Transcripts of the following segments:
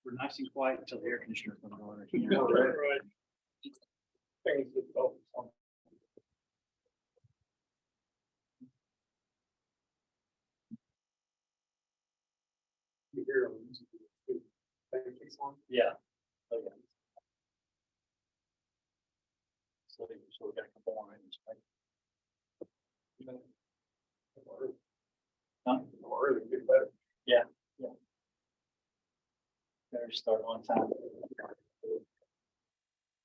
We're nice and quiet until the air conditioner comes on. Right. Yeah. Oh, yeah. So we got a couple more items, right? Huh? Yeah. Yeah. Better start on time.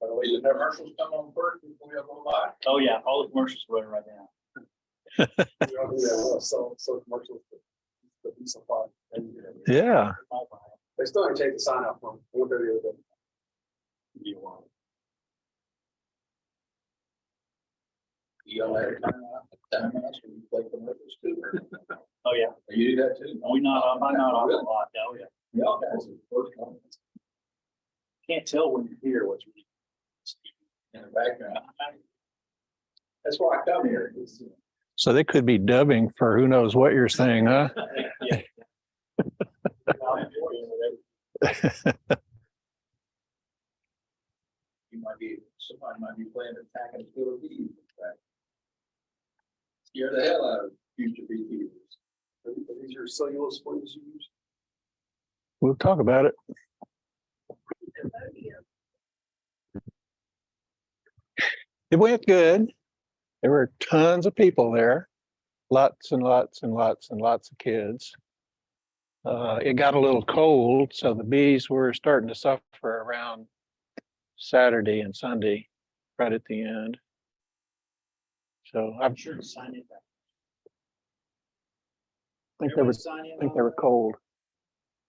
By the way, the commercials come on first before we go live. Oh, yeah. All the commercials are running right now. So commercials. Yeah. They still ain't take the sign out from 1:30 the Oh, yeah. You do that too? We not on, I'm not on a lot. Oh, yeah. Y'all guys are first comments Can't tell when you're here what's really in the background. That's why I come here. So they could be dubbing for who knows what you're saying, huh? Yeah. Somebody might be playing attack and kill a bee. Scare the hell out of future beekeepers. Are these your cellulose spoons you use? We'll talk about it. It went good. There were tons of people there, lots and lots and lots and lots of kids. It got a little cold, so the bees were starting to suffer around Saturday and Sunday, right at the end. So I'm sure to sign it back. think they were cold.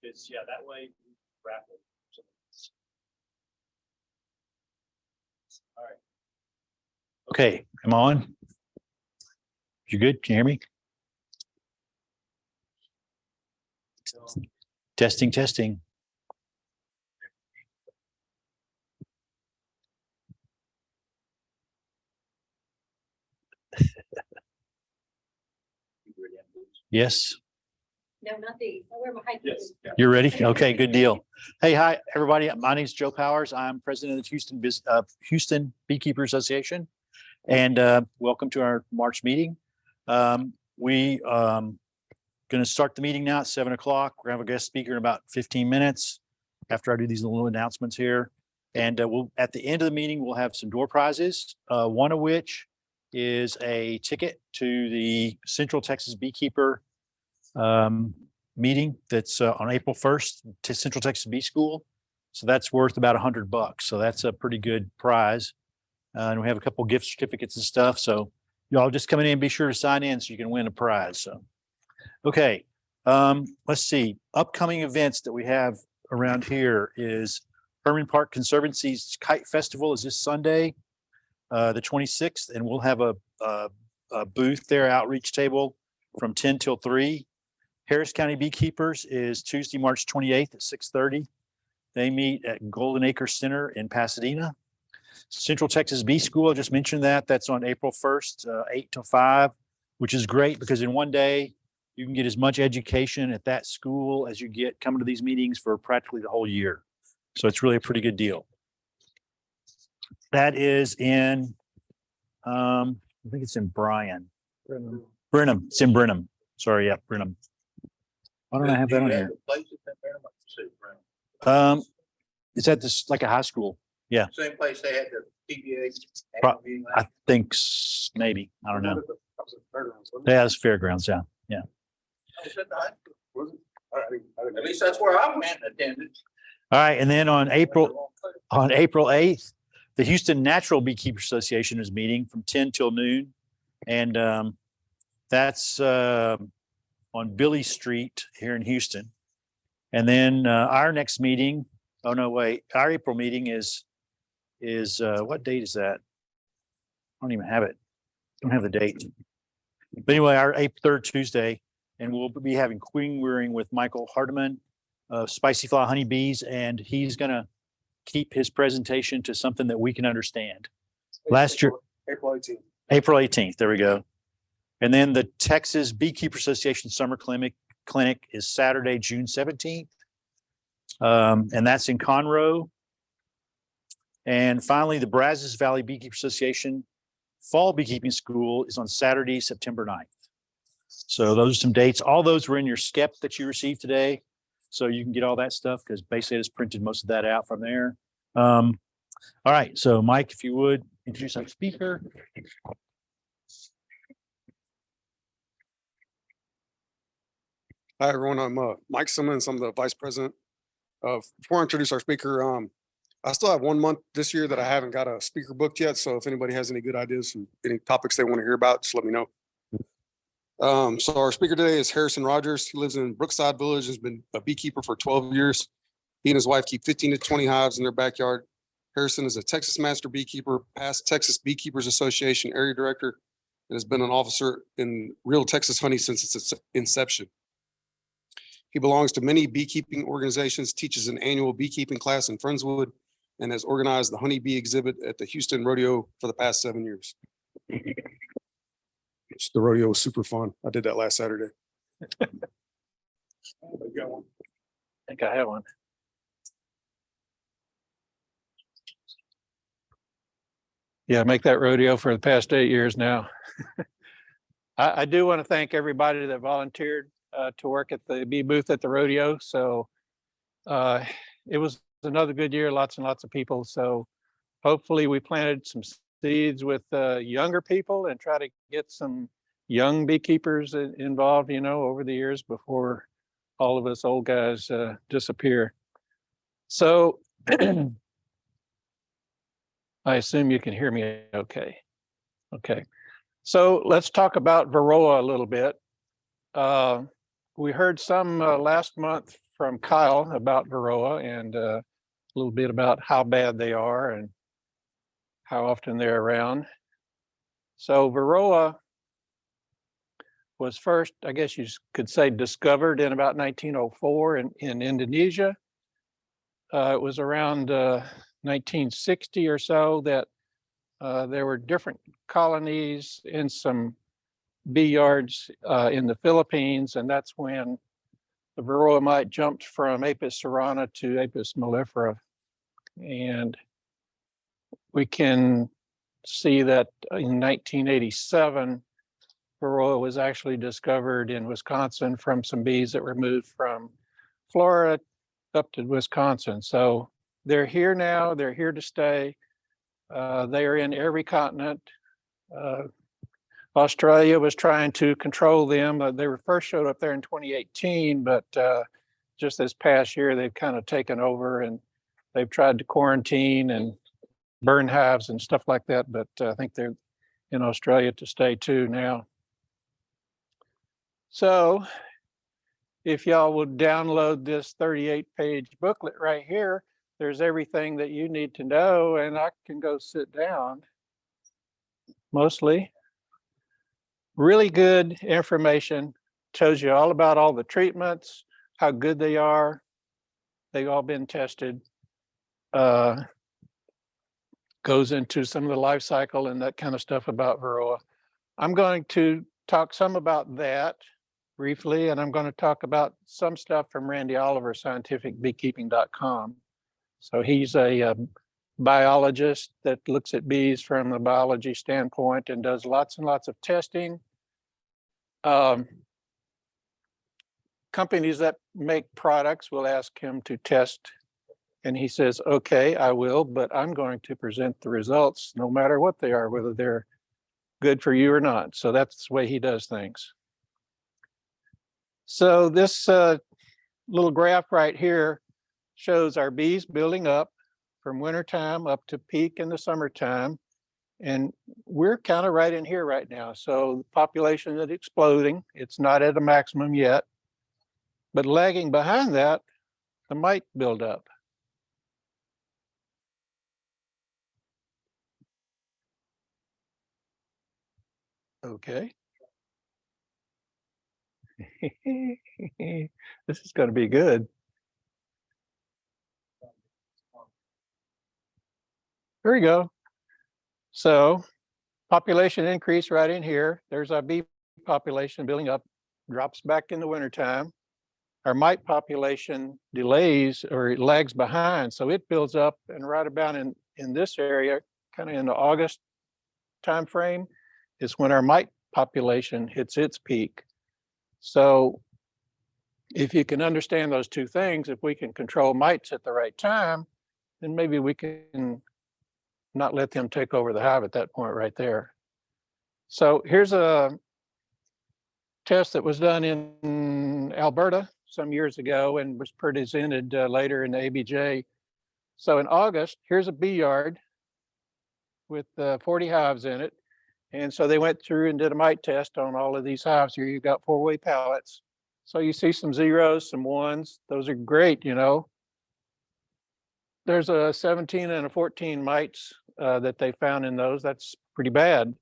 It's, yeah, that way. Wrap it. All right. Okay, I'm on. You good? Can you hear me? Testing, testing. Yes, No, not these. I wear my high Yes. heels. you're ready? Okay, good deal. Hey, hi, everybody. My name is Joe Powers. I'm president of the Houston Beekeepers Association. And welcome to our March meeting. We going to start the meeting now at 7 o'clock. We're going to have a guest speaker in about 15 minutes after I do these little announcements here. And we'll at the end of the meeting, we'll have some door prizes, one of which is a ticket to the Central Texas Beekeeper meeting that's on April 1st to Central Texas Bee School. So that's worth about $100. So that's a pretty good prize. And we have a couple gift certificates and stuff. So y'all just come in and be sure to sign in so you can win a prize. So, okay. Let's see. Upcoming events that we have around here is Herman Park Conservancy's Kite Festival is this Sunday, the 26th, and we'll have a booth there, outreach table from 10 till 3. Harris County Beekeepers is Tuesday, March 28th at 6:30. They meet at Golden Acre Center in Pasadena. Central Texas Bee School, I just mentioned that. That's on April 1st, 8 till 5, which is great because in one day you can get as much education at that school as you get coming to these meetings for practically the whole year. So it's really a pretty good deal. That is in, I think it's in Brenham. It's in Brenham. Sorry, yeah, Brenham. Why don't I have that on here? It's at this, like a high school. Yeah. Same place they had the PBA. I think maybe, I don't know. Yeah, it's fairgrounds. Yeah. Yeah. At least that's where I went and attended. All right. And then on April 8th, the Houston Natural Beekeepers Association is meeting from 10 till noon. And that's on Billy Street here in Houston. And then our next meeting, oh no, wait, our April meeting is what date is that? I don't even have it. Don't have the date. But anyway, our third Tuesday, and we'll be having queen rearing with Michael Hardiman of Spicy Fly Honeybees, and he's going to keep his presentation to something that we can understand. Last year, April 18th. April 18th, there we go. And then the Texas Beekeepers Association Summer Clinic is Saturday, June 17th. And that's in Conroe. And finally, the Brazos Valley Beekeepers Association Fall Beekeeping School is on Saturday, September 9th. So those are some dates. All those were in your SCEP that you received today. So you can get all that stuff because basically I just printed most of that out from there. All right. So Mike, if you would introduce our speaker. Hi, everyone. I'm Mike Simmons. I'm the vice president. Before I introduce our speaker, I still have 1 month this year that I haven't got a speaker booked yet. So if anybody has any good ideas and any topics they want to hear about, just let me know. So our speaker today is Harrison Rogers. He lives in Brookside Village, has been a beekeeper for 12 years. He and his wife keep 15 to 20 hives in their backyard. Harrison is a Texas Master Beekeeper, past Texas Beekeepers Association area director, and has been an officer in real Texas honey since its inception. He belongs to many beekeeping organizations, teaches an annual beekeeping class in Friendswood, and has organized the honeybee exhibit at the Houston Rodeo for the past 7 years. The rodeo was super fun. I did that last Saturday. I think I have one. Yeah, make that rodeo for the past 8 years now. I do want to thank everybody that volunteered to work at the bee booth at the rodeo. So it was another good year, lots and lots of people. So hopefully we planted some seeds with younger people and try to get some young beekeepers involved, you know, over the years before all of us old guys disappear. So I assume you can hear me okay. Okay. So let's talk about Varroa a little bit. We heard some last month from Kyle about Varroa and a little bit about how bad they are and how often they're around. So Varroa was first, I guess you could say, discovered in about 1904 in Indonesia. It was around 1960 or so that there were different colonies in some bee yards in the Philippines, and that's when the Varroa mite jumped from Apis cerana to Apis mellifera. And we can see that in 1987, Varroa was actually discovered in Wisconsin from some bees that were moved from Florida up to Wisconsin. So they're here now, they're here to stay. They are in every continent. Australia was trying to control them. They were first showed up there in 2018, but just this past year, they've kind of taken over and they've tried to quarantine and burn hives and stuff like that. But I think they're in Australia to stay too now. So if y'all would download this 38-page booklet right here, there's everything that you need to know, and I can go sit down mostly. Really good information, tells you all about all the treatments, how good they are. They've all been tested. Goes into some of the life cycle and that kind of stuff about Varroa. I'm going to talk some about that briefly, and I'm going to talk about some stuff from Randy Oliver, scientificbeekeeping.com. So he's a biologist that looks at bees from a biology standpoint and does lots and lots of testing. Companies that make products will ask him to test, and he says, okay, I will, but I'm going to present the results no matter what they are, whether they're good for you or not. So that's the way he does things. So this little graph right here shows our bees building up from wintertime up to peak in the summertime. And we're kind of right in here right now. So the population is exploding. It's not at a maximum yet, but lagging behind that, the mite buildup. Okay. This is going to be good. There we go. So population increase right in here. There's our bee population building up, drops back in the wintertime. our mite population delays or it lags behind. So it builds up, and right about in this area, kind of in the August timeframe, is when our mite population hits its peak. So if you can understand those two things, if we can control mites at the right time, then maybe we can not let them take over the hive at that point right there. So here's a test that was done in Alberta some years ago and was presented later in the ABJ. So in August, here's a bee yard with 40 hives in it. And so they went through and did a mite test on all of these hives. Here you've got 4-way pallets. So you see some zeros, some ones. Those are great, you know. There's a 17 and a 14 mites that they found in those. That's pretty bad.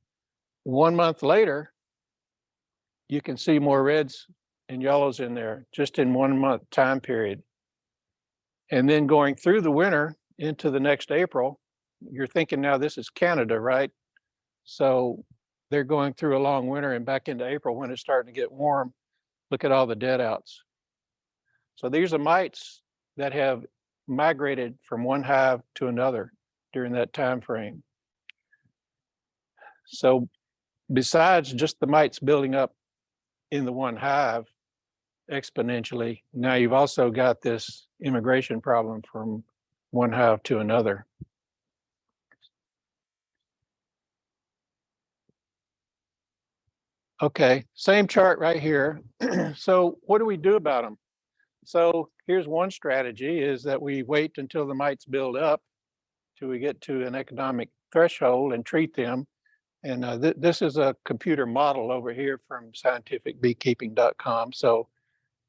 1 month later, you can see more reds and yellows in there just in 1 month time period. And then going through the winter into the next April, you're thinking now this is Canada, right? So they're going through a long winter and back into April when it's starting to get warm. Look at all the dead outs. So these are mites that have migrated from one hive to another during that time frame. So besides just the mites building up in the one hive exponentially, now you've also got this immigration problem from one hive to another. Okay, same chart right here. So what do we do about them? So here's one strategy is that we wait until the mites build up till we get to an economic threshold and treat them. And this is a computer model over here from scientificbeekeeping.com. So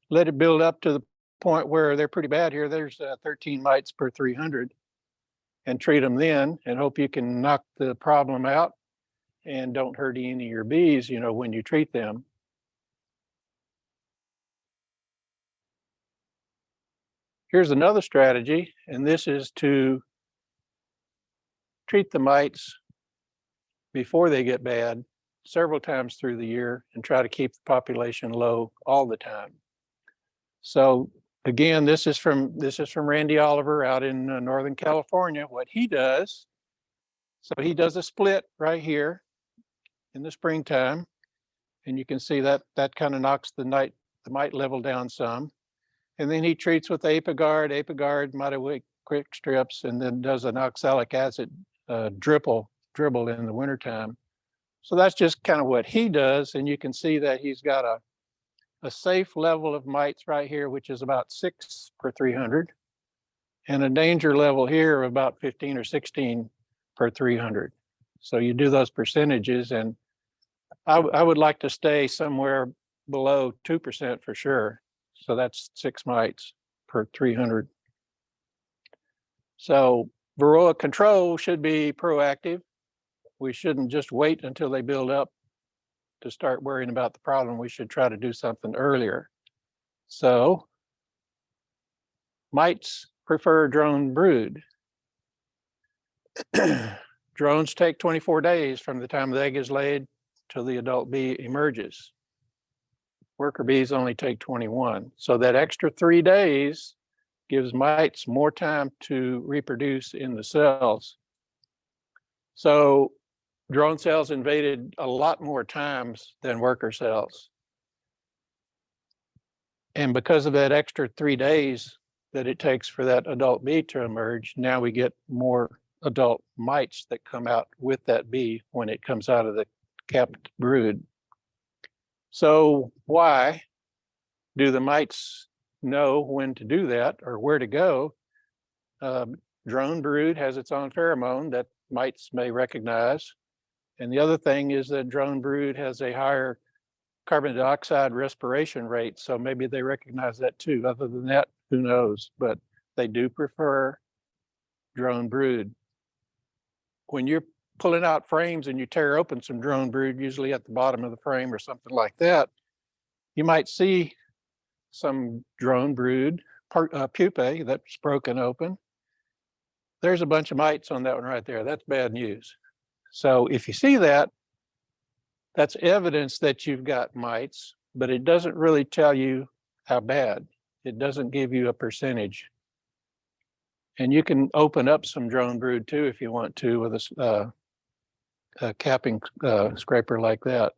let it build up to the point where they're pretty bad here. There's 13 mites per 300 and treat them then and hope you can knock the problem out and don't hurt any of your bees, you know, when you treat them. Here's another strategy, and this is to treat the mites before they get bad several times through the year and try to keep the population low all the time. So again, this is from Randy Oliver out in Northern California. What he does, so he does a split right here in the springtime, and you can see that kind of knocks the mite level down some. And then he treats with Apigard, Mitawick quick strips, and then does an oxalic acid dribble in the wintertime. So that's just kind of what he does. And you can see that he's got a safe level of mites right here, which is about 6 per 300, and a danger level here of about 15 or 16 per 300. So you do those percentages, and I would like to stay somewhere below 2% for sure. So that's 6 mites per 300. So Varroa control should be proactive. We shouldn't just wait until they build up to start worrying about the problem. We should try to do something earlier. So mites prefer drone brood. Drones take 24 days from the time the egg is laid till the adult bee emerges. Worker bees only take 21. So that extra 3 days gives mites more time to reproduce in the cells. So drone cells invaded a lot more times than worker cells. And because of that extra 3 days that it takes for that adult bee to emerge, now we get more adult mites that come out with that bee when it comes out of the capped brood. So why do the mites know when to do that or where to go? Drone brood has its own pheromone that mites may recognize. And the other thing is that drone brood has a higher carbon dioxide respiration rate. So maybe they recognize that too. Other than that, who knows? But they do prefer drone brood. When you're pulling out frames and you tear open some drone brood, usually at the bottom of the frame or something like that, you might see some drone brood pupae that's broken open. There's a bunch of mites on that one right there. That's bad news. So if you see that, that's evidence that you've got mites, but it doesn't really tell you how bad. It doesn't give you a percentage. And you can open up some drone brood too if you want to with a capping scraper like that.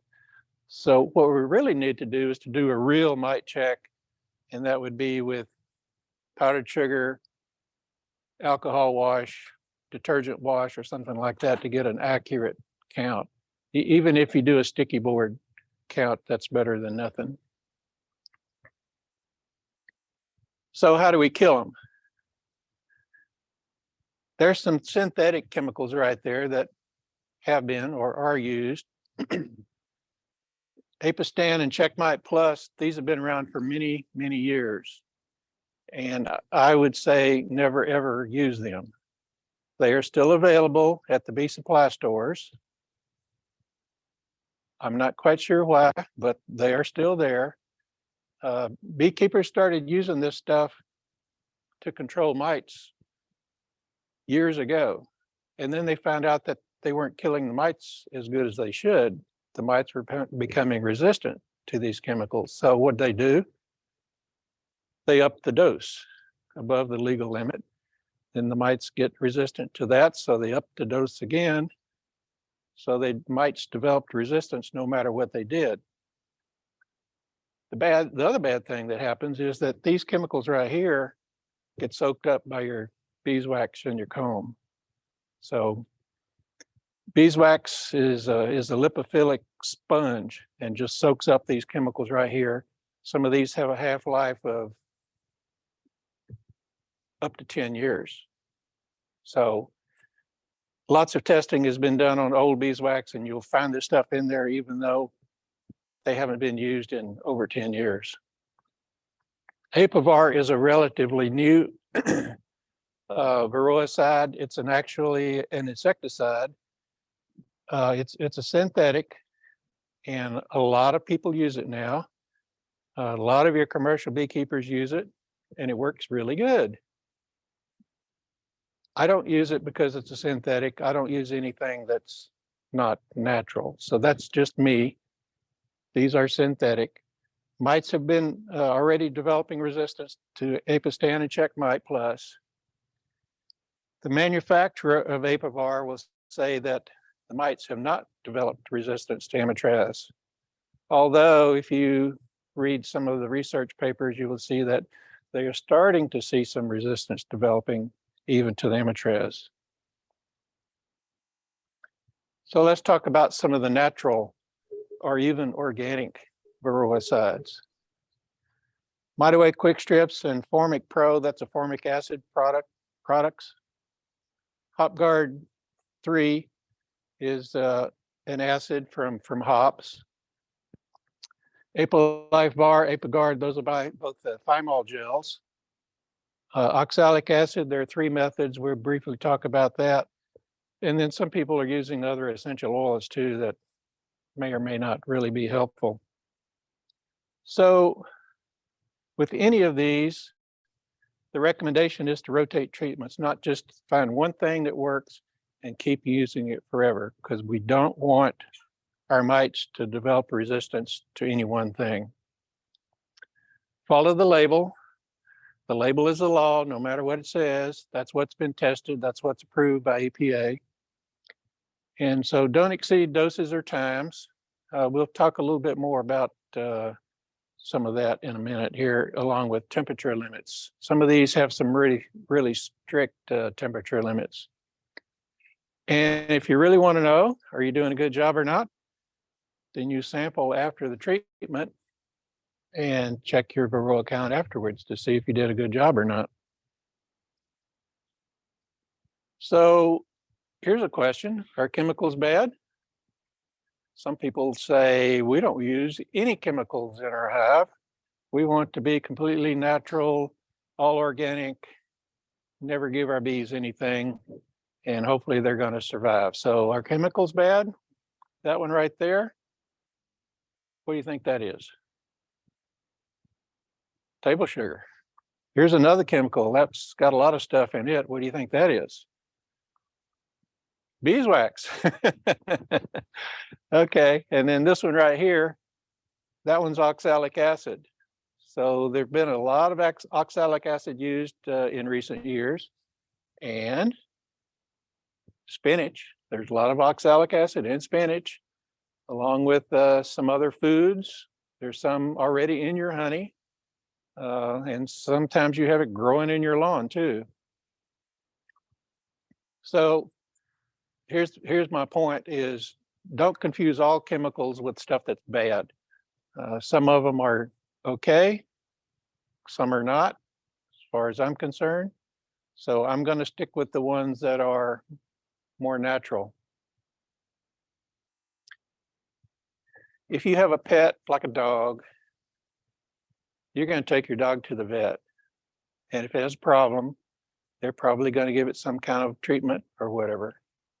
So what we really need to do is to do a real mite check, and that would be with powdered sugar, alcohol wash, detergent wash, or something like that to get an accurate count. Even if you do a sticky board count, that's better than nothing. So how do we kill them? There's some synthetic chemicals right there that have been or are used. Apistan and Checkmite Plus, these have been around for many, many years. And I would say never, ever use them. They are still available at the bee supply stores. I'm not quite sure why, but they are still there. Beekeepers started using this stuff to control mites years ago. And then they found out that they weren't killing the mites as good as they should. The mites were becoming resistant to these chemicals. So what they do? They up the dose above the legal limit. Then the mites get resistant to that, so they up the dose again. So the mites developed resistance no matter what they did. The other bad thing that happens is that these chemicals right here get soaked up by your beeswax in your comb. So beeswax is a lipophilic sponge and just soaks up these chemicals right here. Some of these have a half-life of up to 10 years. So lots of testing has been done on old beeswax, and you'll find this stuff in there even though they haven't been used in over 10 years. Apivar is a relatively new varroicide. It's actually an insecticide. It's a synthetic, and a lot of people use it now. A lot of your commercial beekeepers use it, and it works really good. I don't use it because it's a synthetic. I don't use anything that's not natural. So that's just me. These are synthetic. Mites have been already developing resistance to Apistan and Checkmite Plus. The manufacturer of Apivar will say that the mites have not developed resistance to Amitraz. Although if you read some of the research papers, you will see that they are starting to see some resistance developing even to the Amitraz. So let's talk about some of the natural or even organic varroicides. Mitaway Quick Strips and Formic Pro, that's a formic acid products. HopGuard 3 is an acid from hops. Apolife Bar, Apiguard, those are by both the thymol gels. Oxalic acid, there are 3 methods. We'll briefly talk about that. And then some people are using other essential oils too that may or may not really be helpful. So with any of these, the recommendation is to rotate treatments, not just find one thing that works and keep using it forever, because we don't want our mites to develop resistance to any one thing. Follow the label. The label is the law, no matter what it says. That's what's been tested. That's what's approved by EPA. And so don't exceed doses or times. We'll talk a little bit more about some of that in a minute here, along with temperature limits. Some of these have some really, really strict temperature limits. And if you really want to know, are you doing a good job or not, then you sample after the treatment and check your Varroa count afterwards to see if you did a good job or not. So here's a question. Are chemicals bad? Some people say we don't use any chemicals in our hive. We want to be completely natural, all organic, never give our bees anything, and hopefully they're going to survive. So are chemicals bad? That one right there. What do you think that is? Table sugar. Here's another chemical that's got a lot of stuff in it. What do you think that is? Beeswax. Okay, and then this one right here, that one's oxalic acid. So there've been a lot of oxalic acid used in recent years, and spinach. There's a lot of oxalic acid in spinach, along with some other foods. There's some already in your honey, and sometimes you have it growing in your lawn too. So here's my point: is don't confuse all chemicals with stuff that's bad. Some of them are okay, some are not, as far as I'm concerned. So I'm going to stick with the ones that are more natural. If you have a pet like a dog, you're going to take your dog to the vet. And if it has a problem, they're probably going to give it some kind of treatment or whatever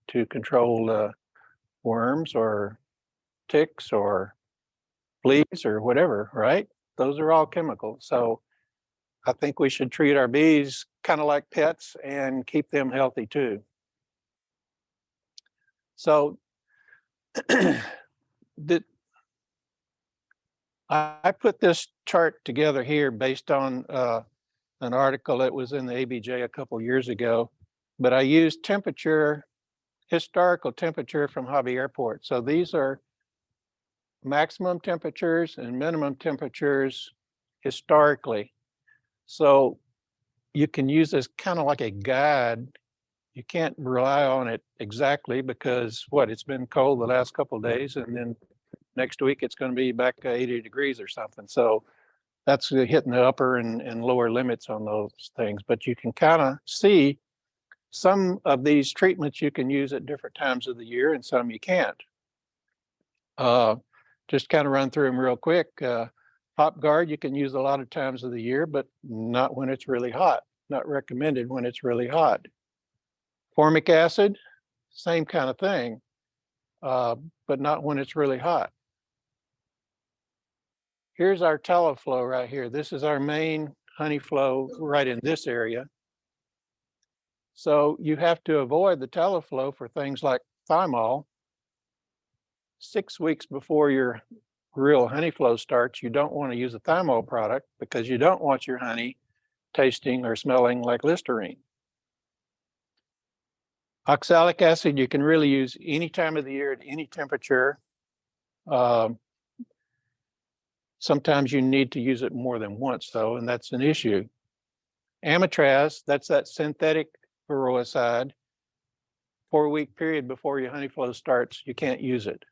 to control worms or ticks or fleas or whatever, right? Those are all chemicals. So I think we should treat our bees kind of like pets and keep them healthy too. So I put this chart together here based on an article that was in the ABJ a couple years ago, but I used temperature, historical temperature from Hobby Airport. So these are maximum temperatures and minimum temperatures historically. So you can use this kind of like a guide. You can't rely on it exactly because it's been cold the last couple of days, and then next week it's going to be back to 80 degrees or something. So that's hitting the upper and lower limits on those things. But you can kind of see some of these treatments you can use at different times of the year and some you can't. Just kind of run through them real quick. Hop guard you can use a lot of times of the year, but not when it's really hot. Not recommended when it's really hot. Formic acid, same kind of thing, but not when it's really hot. Here's our tallow flow right here. This is our main honey flow right in this area. So you have to avoid the tallow flow for things like thymol. 6 weeks before your real honey flow starts, you don't want to use a thymol product because you don't want your honey tasting or smelling like Listerine. Oxalic acid you can really use any time of the year at any temperature. Sometimes you need to use it more than once though, and that's an issue. Amitraz, that's that synthetic varroa. 4-week period before your honey flow starts, you can't use it.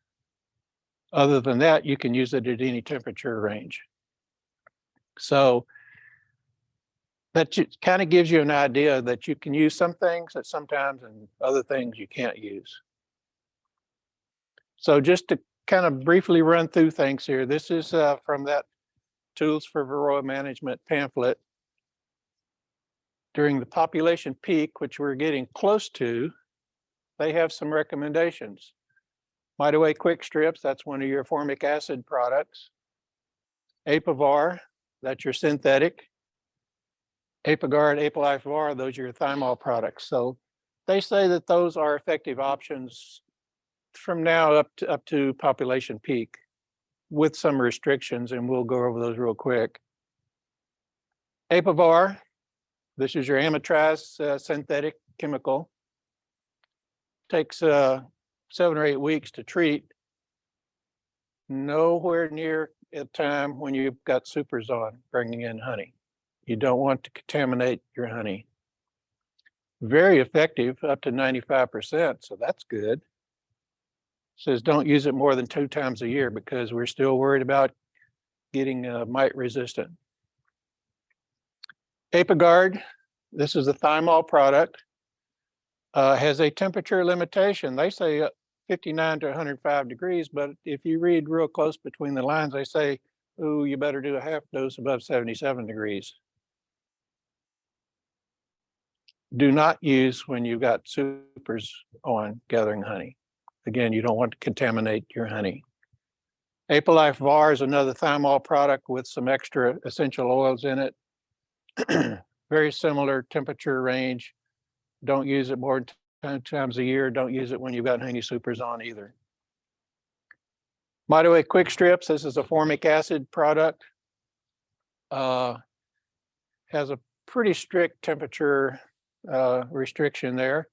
Other than that, you can use it at any temperature range. So that kind of gives you an idea that you can use some things at sometimes and other things you can't use. So just to kind of briefly run through things here, this is from that Tools for Varroa Management pamphlet. During the population peak, which we're getting close to, they have some recommendations. Mite Away Quick Strips, that's one of your formic acid products. Apivar, that's your synthetic. Apiguard, Apolife Var, those are your thymol products. So they say that those are effective options from now up to population peak with some restrictions, and we'll go over those real quick. Apivar, this is your amitraz synthetic chemical. Takes 7 or 8 weeks to treat. Nowhere near a time when you've got supers on bringing in honey. You don't want to contaminate your honey. Very effective, up to 95%, so that's good. Says don't use it more than 2 times a year because we're still worried about getting mite resistant. Apiguard, this is a thymol product, has a temperature limitation. They say 59 to 105 degrees, but if you read real close between the lines, they say, ooh, you better do a half dose above 77 degrees. Do not use when you've got supers on gathering honey. Again, you don't want to contaminate your honey. Apolife Var is another thymol product with some extra essential oils in it. Very similar temperature range. Don't use it more than 2 times a year. Don't use it when you've got honey supers on either. Mite Away Quick Strips, this is a formic acid product. has a pretty strict temperature restriction there.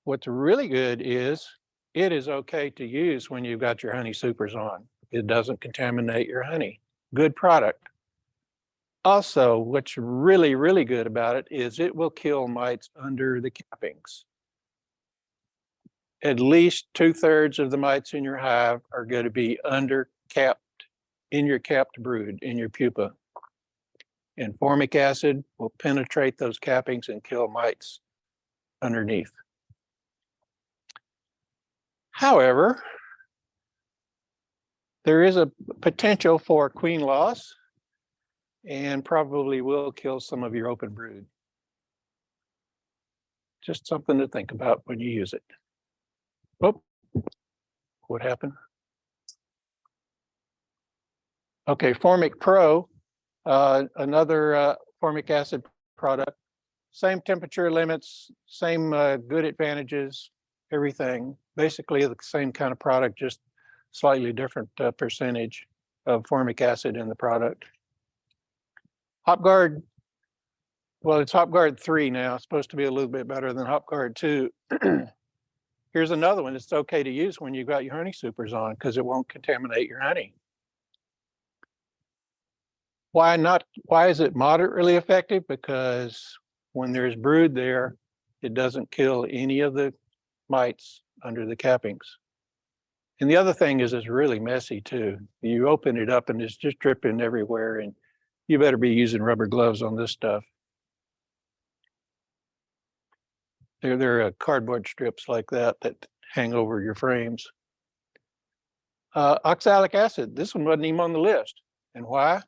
What's really good is it is okay to use when you've got your honey supers on. It doesn't contaminate your honey. Good product. Also, what's really, really good about it is it will kill mites under the cappings. At least 2/3 of the mites in your hive are going to be under capped, in your capped brood, in your pupa. And formic acid will penetrate those cappings and kill mites underneath. However, there is a potential for queen loss and probably will kill some of your open brood. Just something to think about when you use it. Oh, what happened? Okay, Formic Pro, another formic acid product. Same temperature limits, same good advantages, everything. Basically the same kind of product, just slightly different percentage of formic acid in the product. HopGuard, well, it's HopGuard 3 now. It's supposed to be a little bit better than HopGuard 2. Here's another one. It's okay to use when you've got your honey supers on because it won't contaminate your honey. Why not? Why is it moderately effective? Because when there's brood there, it doesn't kill any of the mites under the cappings. And the other thing is it's really messy too. You open it up and it's just dripping everywhere, and you better be using rubber gloves on this stuff. They're cardboard strips like that hang over your frames. Oxalic acid, this one wasn't even on the list. And why?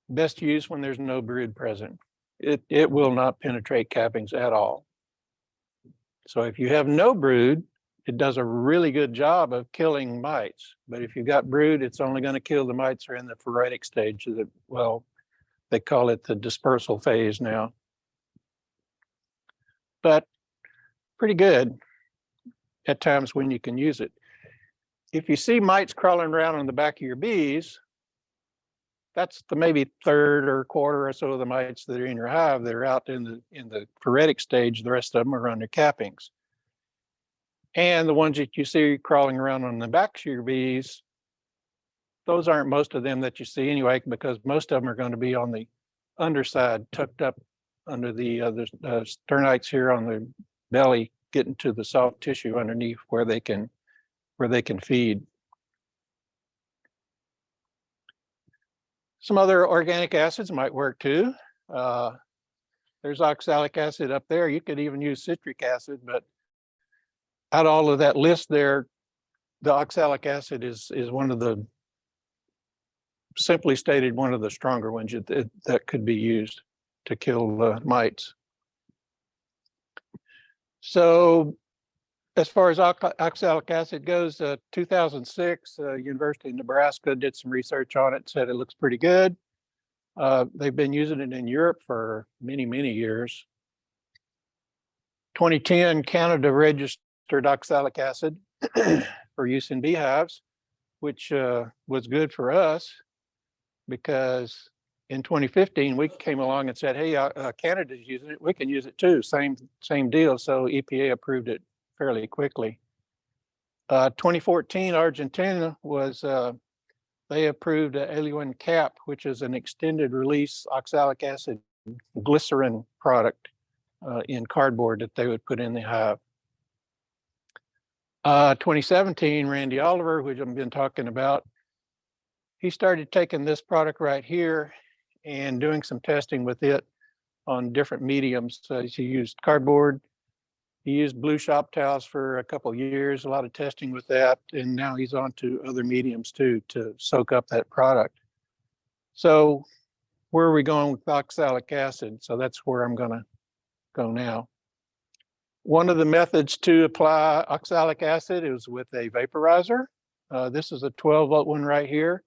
Best use when there's no brood present. It will not penetrate cappings at all. So if you have no brood, it does a really good job of killing mites. But if you've got brood, it's only going to kill the mites that are in the phoretic stage. Well, they call it the dispersal phase now. But pretty good at times when you can use it. If you see mites crawling around on the back of your bees, that's the maybe third or quarter or so of the mites that are in your hive that are out in the phoretic stage. The rest of them are on their cappings. And the ones that you see crawling around on the backs of your bees, those aren't most of them that you see anyway, because most of them are going to be on the underside, tucked up under the sternites here on the belly, getting to the soft tissue underneath where they can feed. Some other organic acids might work too. There's oxalic acid up there. You could even use citric acid, but out of all of that list there, the oxalic acid is one of the, simply stated, one of the stronger ones that could be used to kill mites. So as far as oxalic acid goes, 2006, University of Nebraska did some research on it, said it looks pretty good. They've been using it in Europe for many, many years. 2010, Canada registered oxalic acid for use in beehives, which was good for us because in 2015, we came along and said, hey, Canada's using it, we can use it too, same deal. So EPA approved it fairly quickly. 2014, Argentina was, they approved Aluin Cap, which is an extended release oxalic acid glycerin product in cardboard that they would put in the hive. 2017, Randy Oliver, which I've been talking about, he started taking this product right here and doing some testing with it on different mediums. So he used cardboard, he used blue shop towels for a couple of years, a lot of testing with that, and now he's on to other mediums too to soak up that product. So where are we going with oxalic acid? So that's where I'm gonna go now. One of the methods to apply oxalic acid is with a vaporizer. This is a 12-volt one right here.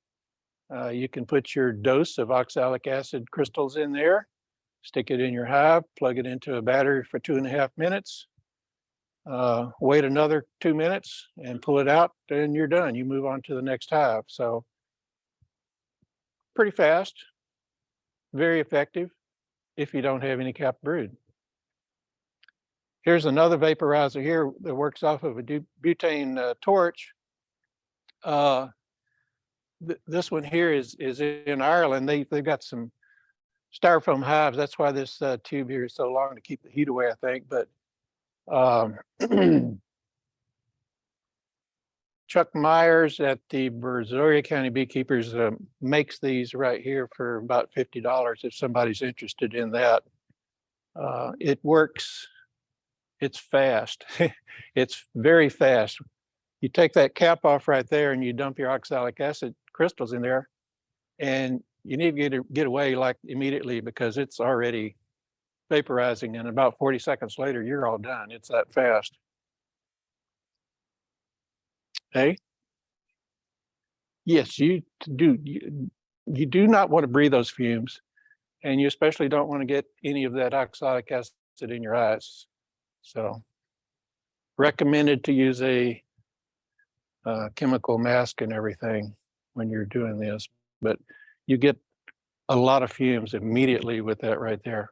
You can put your dose of oxalic acid crystals in there, stick it in your hive, plug it into a battery for 2.5 minutes, wait another 2 minutes and pull it out, and you're done. You move on to the next hive. So pretty fast, very effective if you don't have any capped brood. Here's another vaporizer here that works off of a butane torch. This one here is in Ireland. They've got some styrofoam hives. That's why this tube here is so long, to keep the heat away, I think. But Chuck Myers at the Brazoria County Beekeepers makes these right here for about $50 if somebody's interested in that. It works. It's fast. It's very fast. You take that cap off right there and you dump your oxalic acid crystals in there, and you need to get away like immediately, because it's already vaporizing, and about 40 seconds later, you're all done. It's that fast. Hey? Yes, you do. You do not want to breathe those fumes, and you especially don't want to get any of that oxalic acid in your eyes. So, recommended to use a chemical mask and everything when you're doing this, but you get a lot of fumes immediately with that right there.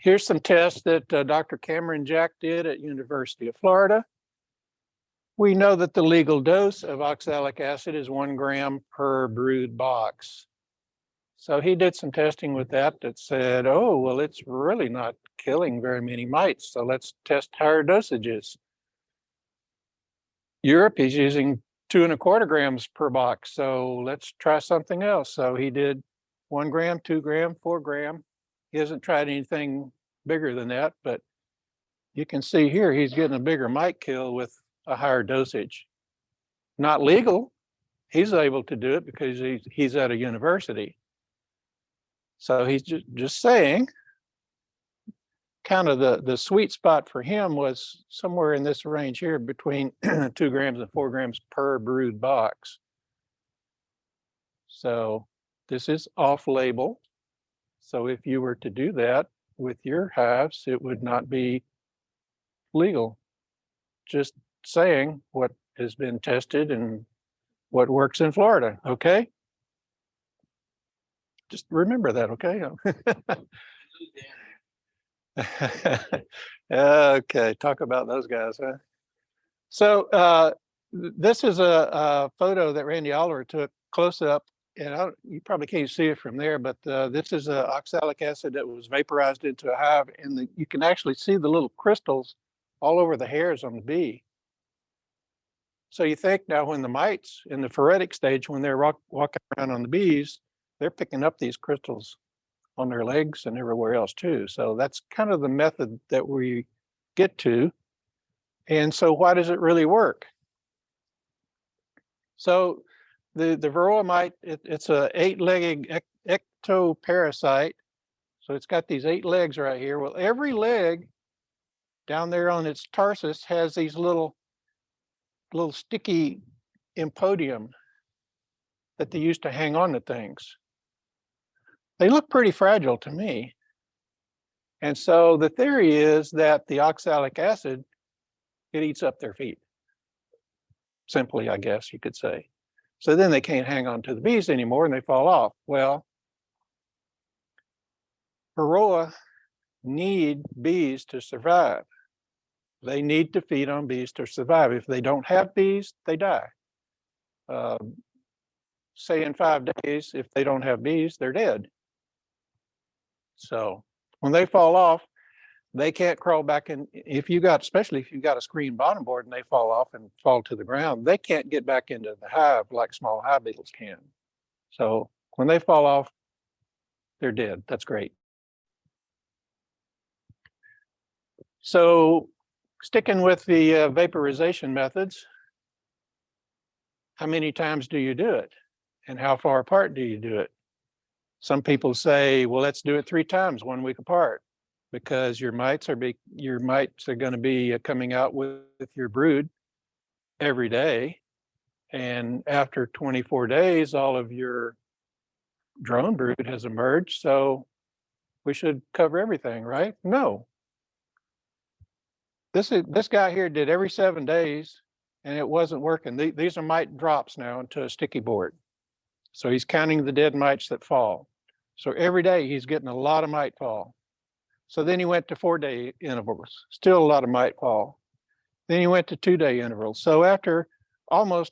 Here's some tests that Dr. Cameron Jack did at University of Florida. We know that the legal dose of oxalic acid is 1 gram per brood box. So he did some testing with that said, oh, well, it's really not killing very many mites, so let's test higher dosages. Europe is using 2¼ grams per box, so let's try something else. So he did 1 gram, 2 gram, 4 gram. He hasn't tried anything bigger than that, but you can see here he's getting a bigger mite kill with a higher dosage. Not legal. He's able to do it because he's at a university. So he's just saying, kind of the sweet spot for him was somewhere in this range here between 2 grams and 4 grams per brood box. So this is off-label. So if you were to do that with your hives, it would not be legal. Just saying what has been tested and what works in Florida, okay? Just remember that, okay? Okay, talk about those guys, huh? So this is a photo that Randy Oliver took close up, and you probably can't see it from there, but this is oxalic acid that was vaporized into a hive, and you can actually see the little crystals all over the hairs on the bee. So you think now when the mites in the phoretic stage, when they're walking around on the bees, they're picking up these crystals on their legs and everywhere else too. So that's kind of the method that we get to. And so why does it really work? So the Varroa mite, it's a 8-legged ectoparasite. So it's got these 8 legs right here. Well, every leg down there on its tarsus has these little sticky impodium that they used to hang on to things. They look pretty fragile to me. And so the theory is that the oxalic acid, it eats up their feet. Simply, I guess you could say. So then they can't hang on to the bees anymore and they fall off. Well, Varroa need bees to survive. They need to feed on bees to survive. If they don't have bees, they die. Say in 5 days, if they don't have bees, they're dead. So when they fall off, they can't crawl back in. Especially if you've got a screen bottom board and they fall off and fall to the ground, they can't get back into the hive like small hive beetles can. So when they fall off, they're dead. That's great. So sticking with the vaporization methods, how many times do you do it? And how far apart do you do it? Some people say, well, let's do it 3 times, 1 week apart, because your mites are going to be coming out with your brood every day. And after 24 days, all of your drone brood has emerged. So we should cover everything, right? No. This guy here did every 7 days and it wasn't working. These are mite drops now into a sticky board. So he's counting the dead mites that fall. So every day he's getting a lot of mite fall. So then he went to 4-day intervals, still a lot of mite fall. Then he went to 2-day intervals. So after almost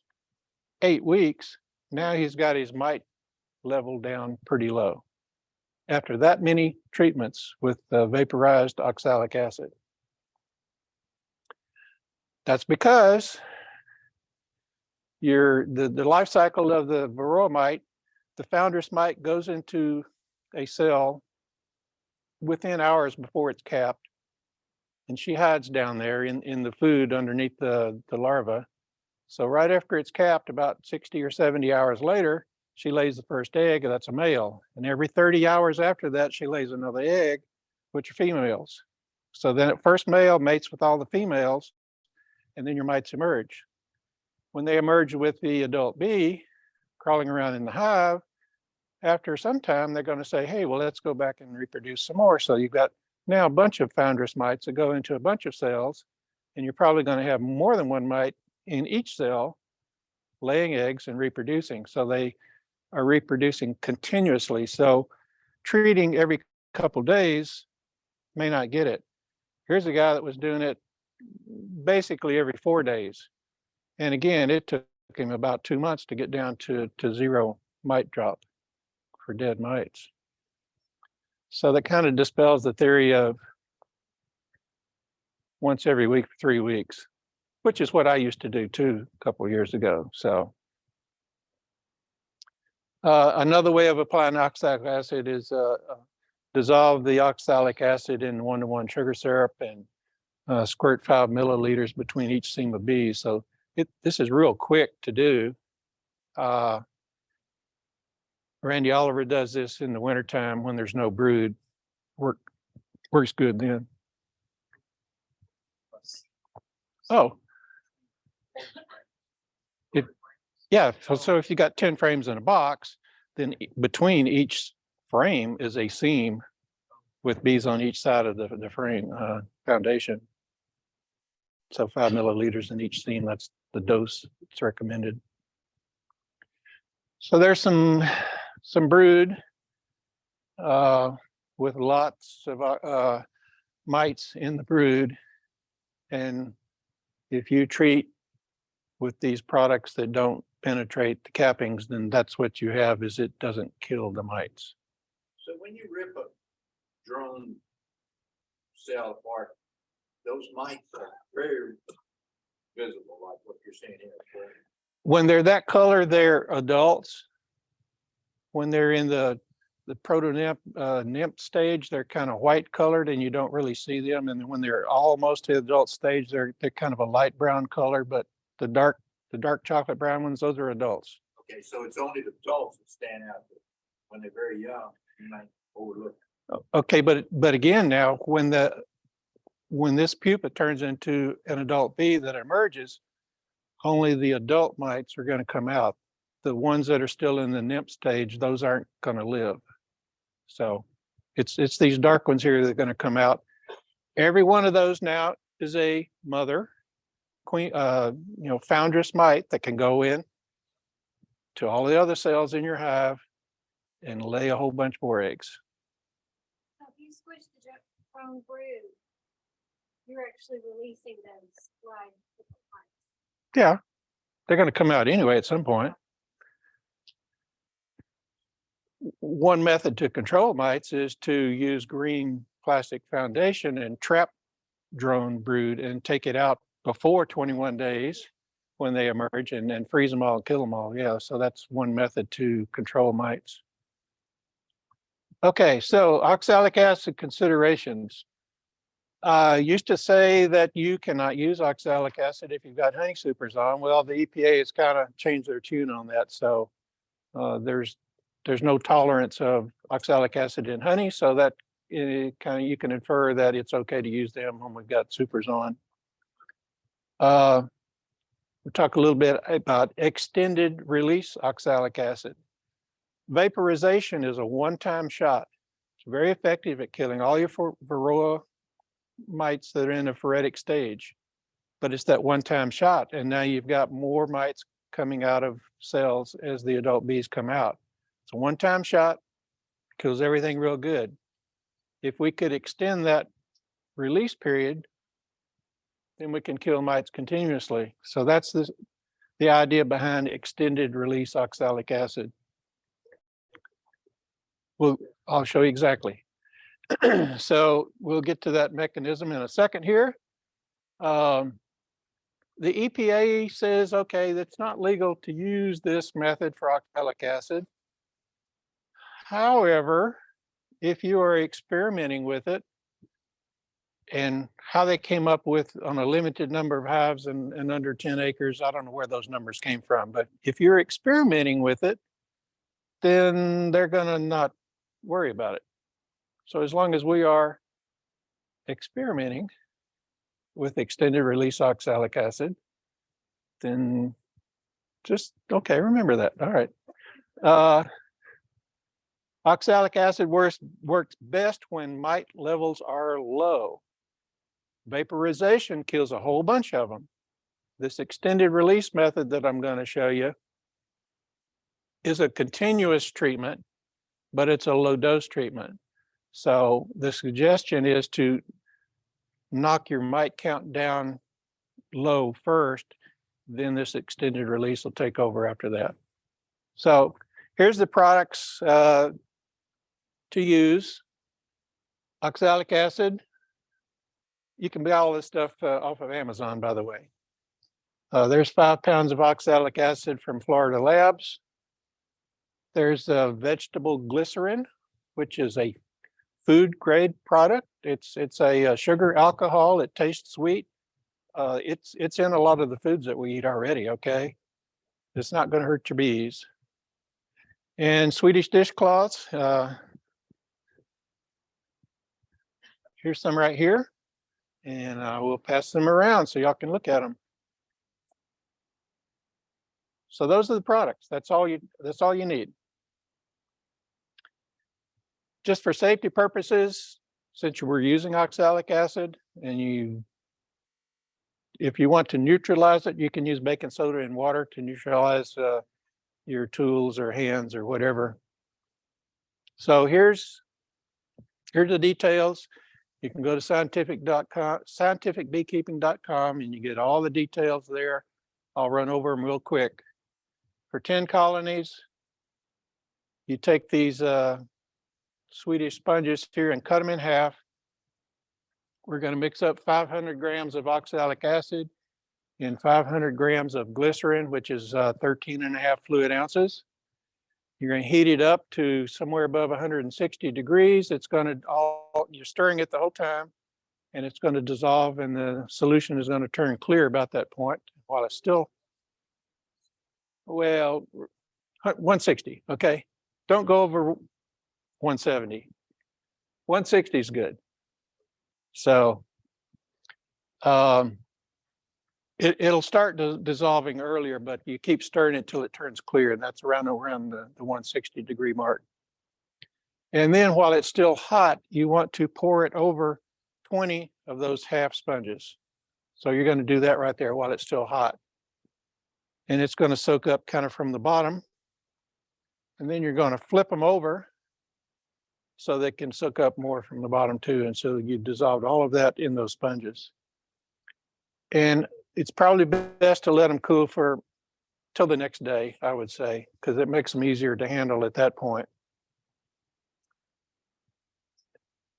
8 weeks, now he's got his mite level down pretty low. After that many treatments with vaporized oxalic acid. That's because the life cycle of the Varroa mite, the foundress mite goes into a cell within hours before it's capped. And she hides down there in the food underneath the larva. So right after it's capped, about 60 or 70 hours later, she lays the first egg, and that's a male. And every 30 hours after that, she lays another egg, which are females. So then at first male mates with all the females, and then your mites emerge. When they emerge with the adult bee crawling around in the hive, after some time, they're going to say, hey, well, let's go back and reproduce some more. So you've got now a bunch of foundress mites that go into a bunch of cells, and you're probably going to have more than one mite in each cell laying eggs and reproducing. So they are reproducing continuously. So treating every couple days may not get it. Here's a guy that was doing it basically every 4 days. And again, it took him about 2 months to get down to 0 mite drop for dead mites. So that kind of dispels the theory of once every week for 3 weeks, which is what I used to do too a couple of years ago. So another way of applying oxalic acid is dissolve the oxalic acid in 1-to-1 sugar syrup and squirt 5 milliliters between each seam of bees. So this is real quick to do. Randy Oliver does this in the wintertime when there's no brood. Works good then. Oh. Yeah, so if you got 10 frames in a box, then between each frame is a seam with bees on each side of the frame foundation. So 5 milliliters in each seam, that's the dose it's recommended. So there's some brood with lots of mites in the brood. And if you treat with these products that don't penetrate the cappings, then that's what you have, is it doesn't kill the mites. So when you rip a drone cell apart, those mites are very visible, like what you're seeing here. Correct? When they're that color, they're adults. When they're in the proto-nymph stage, they're kind of white colored and you don't really see them. And when they're almost to the adult stage, they're kind of a light brown color, but the dark chocolate brown ones, those are adults. Okay, so it's only the adults that stand out there. When they're very young, you might overlook. Okay, but again, now when this pupa turns into an adult bee that emerges, only the adult mites are going to come out. The ones that are still in the nymph stage, those aren't going to live. So it's these dark ones here that are going to come out. Every one of those now is a mother queen, foundress mite that can go in to all the other cells in your hive and lay a whole bunch more eggs. So if you switch the drone brood, you're actually releasing those live mites. Yeah, they're going to come out anyway at some point. One method to control mites is to use green plastic foundation and trap drone brood and take it out before 21 days when they emerge and then freeze them all and kill them all. Yeah, so that's one method to control mites. Okay, so oxalic acid considerations. Used to say that you cannot use oxalic acid if you've got honey supers on. Well, the EPA has kind of changed their tune on that. So there's no tolerance of oxalic acid in honey, so that you can infer that it's okay to use them when we've got supers on. We'll talk a little bit about extended release oxalic acid. Vaporization is a one-time shot. It's very effective at killing all your Varroa mites that are in a phoretic stage. but it's that one-time shot. And now you've got more mites coming out of cells as the adult bees come out. It's a one-time shot, kills everything real good. If we could extend that release period, then we can kill mites continuously. So that's the idea behind extended release oxalic acid. Well, I'll show you exactly. So we'll get to that mechanism in a second here. The EPA says, okay, that's not legal to use this method for oxalic acid. However, if you are experimenting with it, and how they came up with on a limited number of hives and under 10 acres, I don't know where those numbers came from, but if you're experimenting with it, then they're gonna not worry about it. So as long as we are experimenting with extended release oxalic acid, then just, okay, remember that. All right. Oxalic acid works best when mite levels are low. Vaporization kills a whole bunch of them. This extended release method that I'm going to show you is a continuous treatment, but it's a low dose treatment. So the suggestion is to knock your mite count down low first, then this extended release will take over after that. So here's the products to use. Oxalic acid. You can buy all this stuff off of Amazon, by the way. There's 5 pounds of oxalic acid from Florida Labs. There's vegetable glycerin, which is a food grade product. It's a sugar alcohol. It tastes sweet. It's in a lot of the foods that we eat already, okay? It's not going to hurt your bees. And Swedish dishcloths. Here's some right here. And we'll pass them around so y'all can look at them. So those are the products. That's all you need. Just for safety purposes, since you were using oxalic acid, and if you want to neutralize it, you can use baking soda and water to neutralize your tools or hands or whatever. So here's the details. You can go to scientificbeekeeping.com and you get all the details there. I'll run over them real quick. For 10 colonies, you take these Swedish sponges here and cut them in half. We're going to mix up 500 grams of oxalic acid and 500 grams of glycerin, which is 13.5 fluid ounces. You're going to heat it up to somewhere above 160 degrees. It's going to you're stirring it the whole time, and it's going to dissolve, and the solution is going to turn clear about that point. While it's still, well, 160, okay? Don't go over 170. 160 is good. So it'll start dissolving earlier, but you keep stirring it till it turns clear, and that's around the 160 degree mark. And then while it's still hot, you want to pour it over 20 of those half sponges. So you're going to do that right there while it's still hot. And it's going to soak up kind of from the bottom. And then you're going to flip them over so they can soak up more from the bottom too. And so you've dissolved all of that in those sponges. And it's probably best to let them cool till the next day, I would say, because it makes them easier to handle at that point.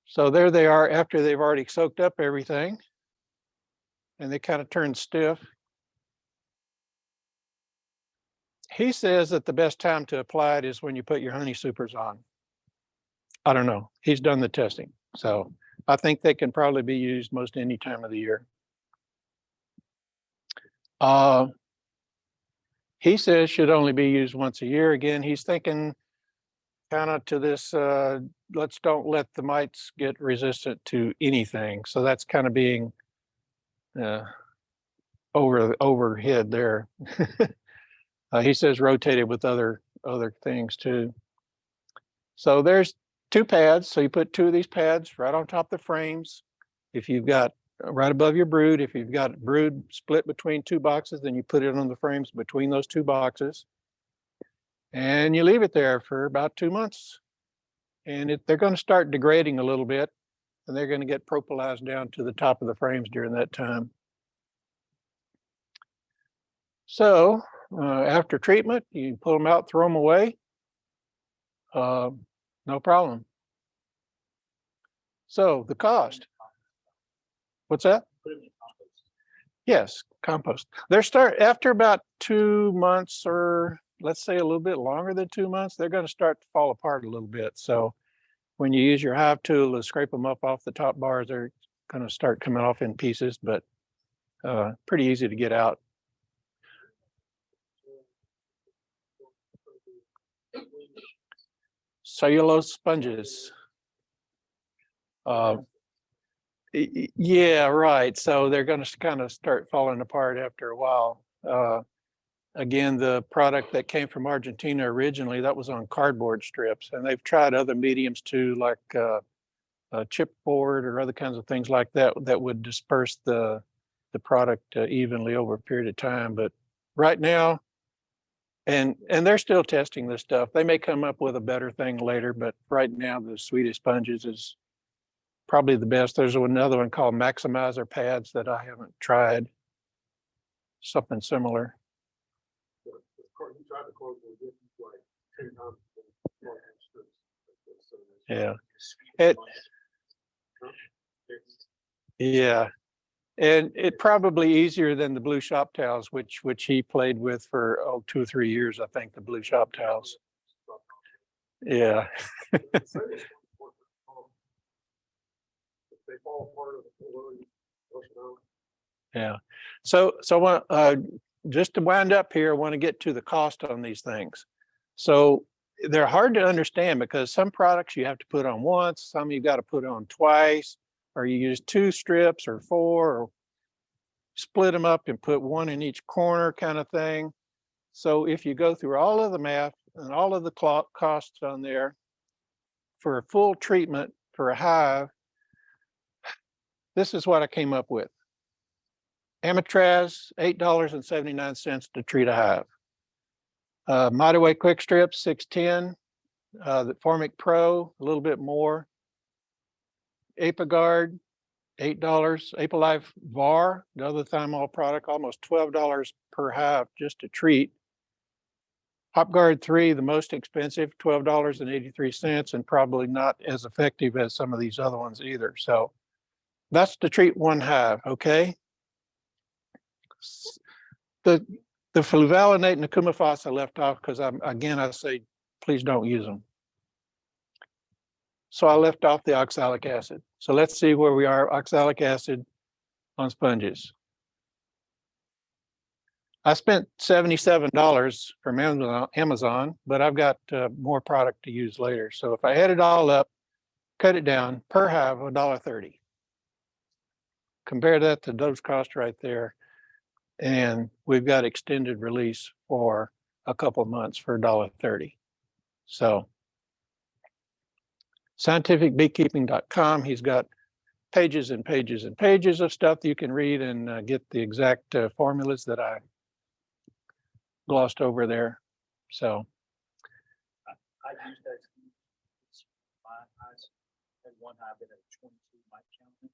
So there they are after they've already soaked up everything, and they kind of turn stiff. He says that the best time to apply it is when you put your honey supers on. I don't know. He's done the testing. So I think they can probably be used most any time of the year. He says should only be used once a year. Again, he's thinking kind of to this, let's don't let the mites get resistant to anything. So that's kind of being overhead there. He says rotate it with other things too. So there's 2 pads. So you put 2 of these pads right on top of the frames. If you've got right above your brood. If you've got brood split between two boxes, then you put it on the frames between those two boxes. And you leave it there for about 2 months. And they're going to start degrading a little bit, and they're going to get propolized down to the top of the frames during that time. So after treatment, you pull them out, throw them away. No problem. So the cost. What's that? Put them in compost. Yes, compost. They're after about 2 months, or let's say a little bit longer than 2 months, they're going to start to fall apart a little bit. So when you use your hive tool to scrape them up off the top bars, they're going to start coming off in pieces, but pretty easy to get out. Cellulose sponges. Yeah, right. So they're going to kind of start falling apart after a while. Again, the product that came from Argentina originally, that was on cardboard strips, and they've tried other mediums too, like chipboard or other kinds of things like that, that would disperse the product evenly over a period of time. But right now, and they're still testing this stuff. They may come up with a better thing later, but right now the Swedish sponges is probably the best. There's another one called Maximizer pads that I haven't tried. Something similar. You tried to close the gift like 10 times. Yeah. Yeah. And it probably easier than the blue shop towels, which he played with for 2 or 3 years, I think, the blue shop towels. Yeah. They fall apart of the Yeah. So just to wind up here, I want to get to the cost on these things. So they're hard to understand because some products you have to put on once, some you got to put on twice, or you use 2 strips or 4, or split them up and put 1 in each corner kind of thing. So if you go through all of the math and all of the costs on there for a full treatment for a hive, this is what I came up with. Amatraz, $8.79 to treat a hive. Mighty Way Quick Strip, $6.10. The Formic Pro, a little bit more. Apiguard, $8. Apolife VAR, the other thymol product, almost $12 per hive just to treat. HopGuard 3, the most expensive, $12.83, and probably not as effective as some of these other ones either. So that's to treat one hive, okay? The fluvalinate and the coumaphos I left off because I say please don't use them. So I left off the oxalic acid. So let's see where we are. Oxalic acid on sponges. I spent $77 from Amazon, but I've got more product to use later. So if I add it all up, cut it down per hive, $1.30. Compare that to those costs right there. And we've got extended release for a couple of months for $1.30. So scientificbeekeeping.com, he's got pages and pages and pages of stuff that you can read and get the exact formulas that I glossed over there. So I used that. My eyes had one hive that had a 22 mic count.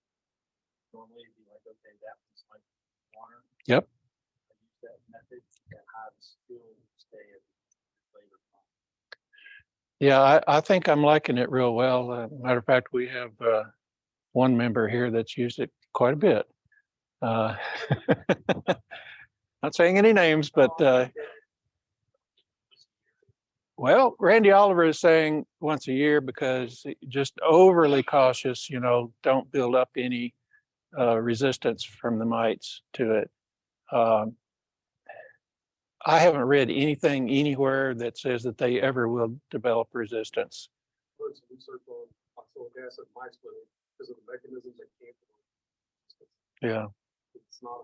Normally it'd be like, okay, that one's like water. Yep. I use that method. That hives still stay at the flavor. yeah, I think I'm liking it real well. Matter of fact, we have one member here that's used it quite a bit. Not saying any names, but well, Randy Oliver is saying once a year because just overly cautious, don't build up any resistance from the mites to it. I haven't read anything anywhere that says that they ever will develop resistance. Some research on oxalic acid mice splitting because of the mechanisms that came from it. Yeah. It's not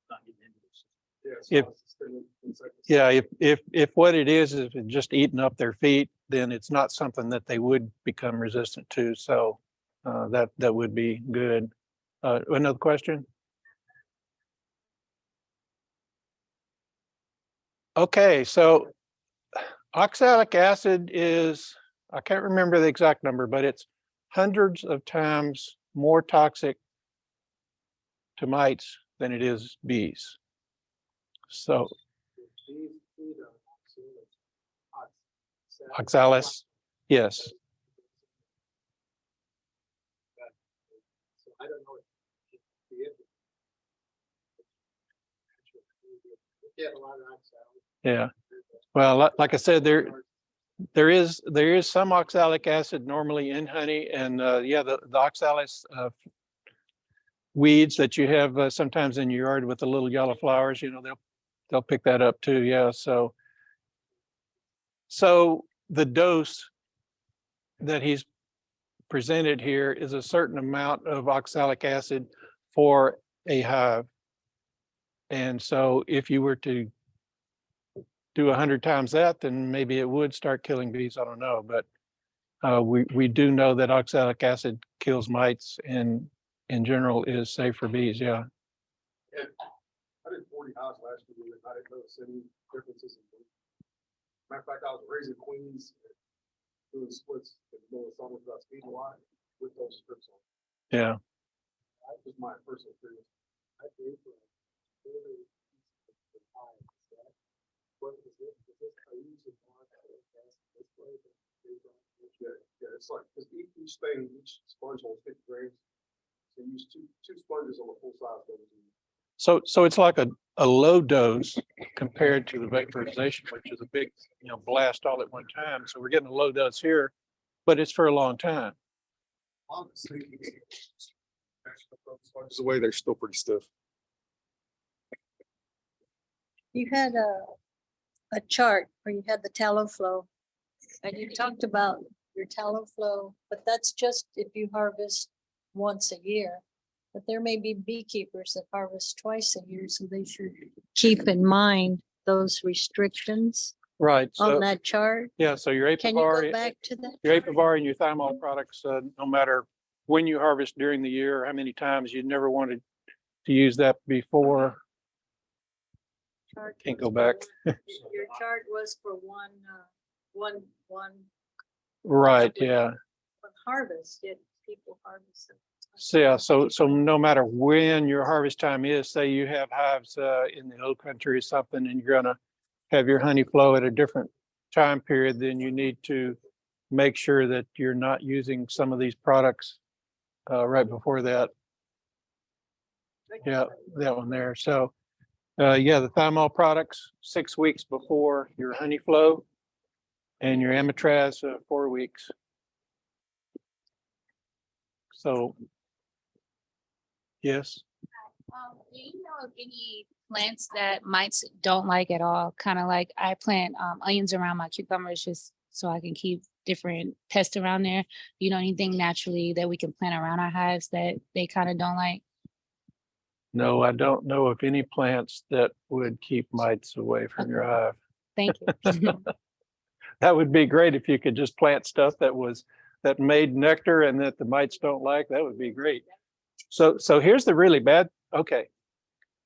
Getting into this. it's not a systemic insecticide. Yeah, if what it is just eating up their feet, then it's not something that they would become resistant to. So that would be good. Another question? Okay, so oxalic acid is, I can't remember the exact number, but it's hundreds of times more toxic to mites than it is bees. So oxalis, yes. So I don't know. Yeah, a lot of oxalic. Yeah. Well, like I said, there is some oxalic acid normally in honey, and yeah, the oxalis weeds that you have sometimes in your yard with the little yellow flowers, you know, they'll pick that up too. Yeah. So the dose that he's presented here is a certain amount of oxalic acid for a hive. And so if you were to do 100 times that, then maybe it would start killing bees. I don't know, but we do know that oxalic acid kills mites and in general is safe for bees. Yeah. I did 40 hives last year, and I didn't notice any differences in food. Matter of fact, I was raising queens, doing splits in the middle of summer without speeding a lot with those strips on. Yeah. That was my personal experience. I paid for it. Yeah, it's like, because each thing, each sponge holds 50 grams. So you use two sponges on a full size dose. So it's like a low dose compared to the vaporization, which is a big, blast all at one time. So we're getting a low dose here, but it's for a long time. Honestly, sponges away, they're still pretty stiff. You had a chart where you had the tallow flow, and you talked about your tallow flow, but that's just if you harvest once a year. But there may be beekeepers that harvest twice a year, so they should keep in mind those restrictions Right. on So, that chart. yeah, so your Can you go apivar, back to that? your apivar and your thymol products, no matter when you harvest during the year, or how many times, you never wanted to use that before. Chart Can't was go for back. Your chart was for one Right. Yeah. harvest, yet people harvest them. So yeah, so no matter when your harvest time is, say you have hives in the old country or something, and you're gonna have your honey flow at a different time period, then you need to make sure that you're not using some of these products right before that. Yeah, that one there. So yeah, the thymol products 6 weeks before your honey flow, and your amatraz 4 weeks. So yes. Do you know of any plants that mites don't like at all? Kind of like I plant onions around my cucumbers just so I can keep different pests around there. Do you know anything naturally that we can plant around our hives that they kind of don't like? No, I don't know of any plants that would keep mites away from your hive. Thank you. That would be great if you could just plant stuff that made nectar and that the mites don't like. That would be great. So here's the really bad. Okay.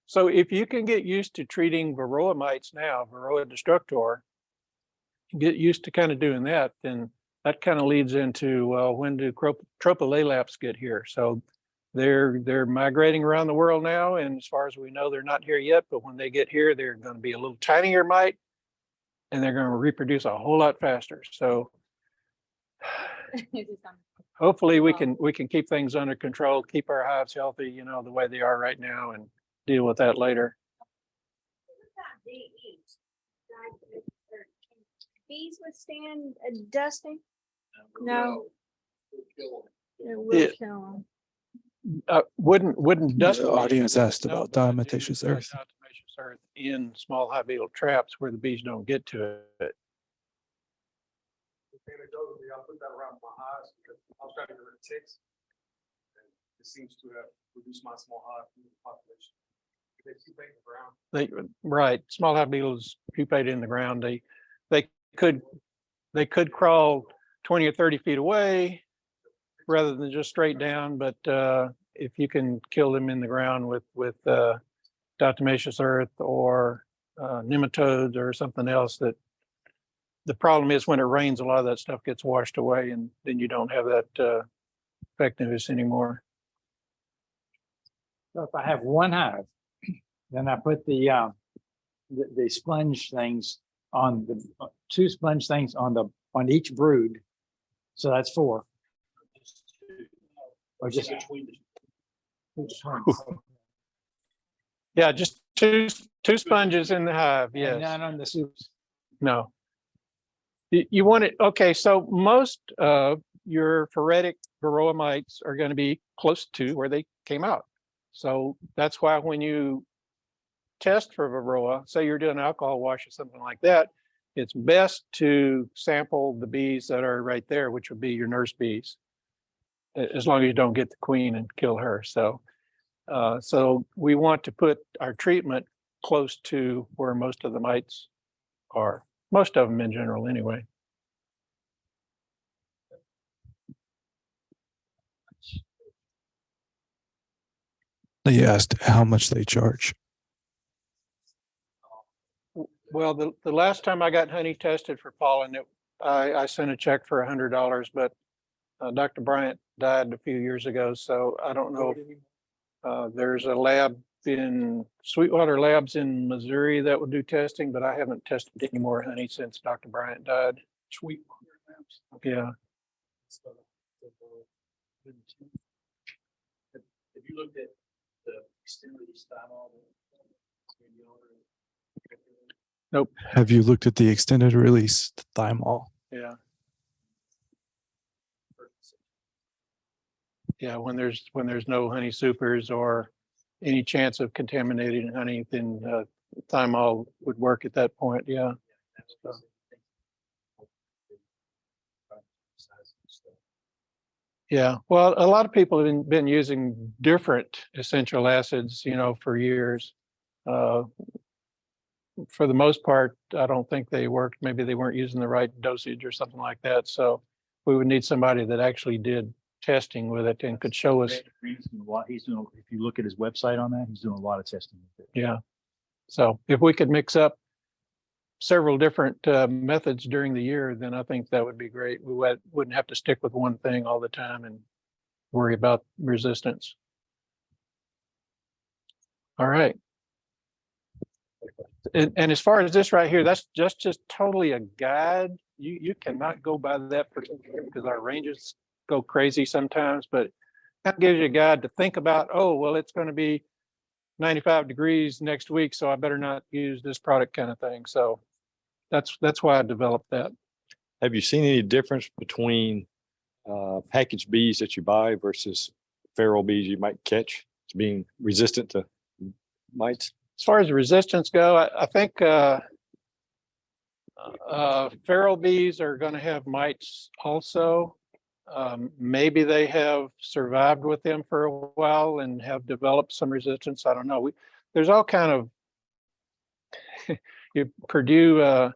So if you can get used to treating Varroa mites now, Varroa destructor, get used to kind of doing that, then that kind of leads into when do tropolalaps get here? So they're migrating around the world now, and as far as we know, they're not here yet. But when they get here, they're going to be a little tinier mite, and they're going to reproduce a whole lot faster. So hopefully we can keep things under control, keep our hives healthy, the way they are right now, and deal with that later. Bees withstand dusting? No. It will Yeah. kill them. Wouldn't dust. The audience asked about but diatomaceous they do earth. diatomaceous earth in small high beetle traps where the bees don't get to it. Anecdotally, I put that around my hives because I was trying to get rid of ticks. And it seems to have reduced my small hive population. They keep in the ground. Right, small high beetles pupate in the ground. They could crawl 20 or 30 feet away rather than just straight down, but if you can kill them in the ground with diatomaceous earth or nematodes or something else. That the problem is when it rains, a lot of that stuff gets washed away, and then you don't have that effectiveness anymore. So if I have one hive, then I put the sponge things on the two sponge things on each brood. So that's 4. Or just Yeah, just two sponges in the hive. and Yes. none on the soups. No. You want it, okay, so most of your phoretic Varroa mites are going to be close to where they came out. So that's why when you test for Varroa, say you're doing alcohol wash or something like that, it's best to sample the bees that are right there, which would be your nurse bees, as long as you don't get the queen and kill her. So, so we want to put our treatment close to where most of the mites are. Most of them in general, anyway. They asked how much they charge. Well, the last time I got honey tested for pollen, I sent a check for $100, but Dr. Bryant died a few years ago, so I don't know. There's a lab in Sweetwater Labs in Missouri that will do testing, but I haven't tested any more honey since Dr. Bryant died. Sweetwater Labs. Yeah. Have you looked at the extended style? Nope. Have you looked at the extended release thymol? Yeah. Yeah, when there's no honey supers or any chance of contaminating honey, then thymol would work at that point. Yeah. So, yeah. Well, a lot of people have been using different essential acids, for years. For the most part, I don't think they worked. Maybe they weren't using the right dosage or something like that. So we would need somebody that actually did testing with it and could show us. He's doing, if you look at his website on that, he's doing a lot of testing with it. Yeah. So if we could mix up several different methods during the year, then I think that would be great. We wouldn't have to stick with one thing all the time and worry about resistance. All right. And as far as this right here, that's just totally a guide. You cannot go by that because our ranges go crazy sometimes, but that gives you a guide to think about. Oh, well, it's going to be 95 degrees next week, so I better not use this product, kind of thing. So that's why I developed that. Have you seen any difference between packaged bees that you buy versus feral bees you might catch as being resistant to mites? As far as the resistance go, I think feral bees are going to have mites also. Maybe they have survived with them for a while and have developed some resistance. I don't know. There's all kind of your Purdue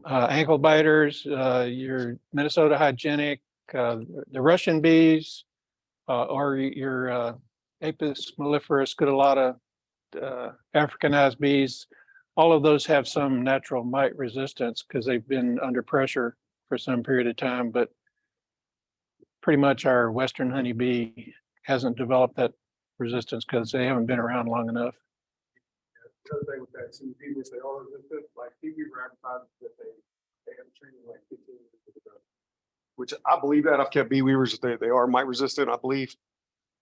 ankle biters, your Minnesota hygienic, the Russian bees, or your Apis mellifera scutellata Africanized bees. All of those have some natural mite resistance because they've been under pressure for some period of time, but pretty much our Western honeybee hasn't developed that resistance because they haven't been around long enough. The other thing with that too, even if they are resistant, like Beekeeper advertises that they have training like 15 years ago. Which I believe that. I've kept bee weavers, they are mite resistant, I believe.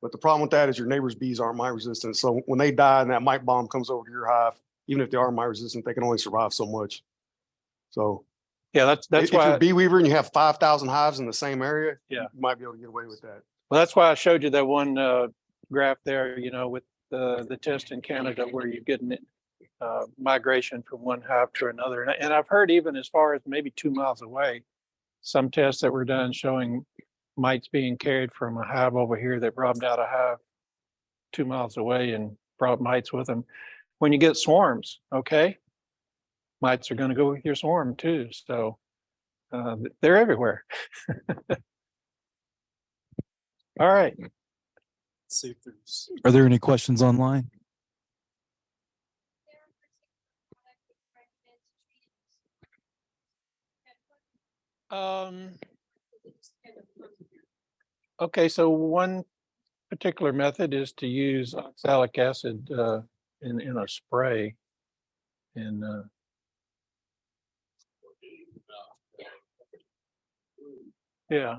But the problem with that is your neighbor's bees aren't mite resistant. So when they die and that mite bomb comes over to your hive, even if they are mite resistant, they can only survive so much. So yeah, that's if why you're a bee weaver and you have 5,000 hives in the same area, yeah, you might be able to get away with that. Well, that's why I showed you that one graph there, with the test in Canada where you're getting it migration from one hive to another. And I've heard even as far as maybe 2 miles away, some tests that were done showing mites being carried from a hive over here that robbed out a hive 2 miles away and brought mites with them. When you get swarms, okay, mites are going to go with your swarm too. So they're everywhere. All right. See if there's. Are there any questions online? Okay, so one particular method is to use oxalic acid in a spray. And yeah.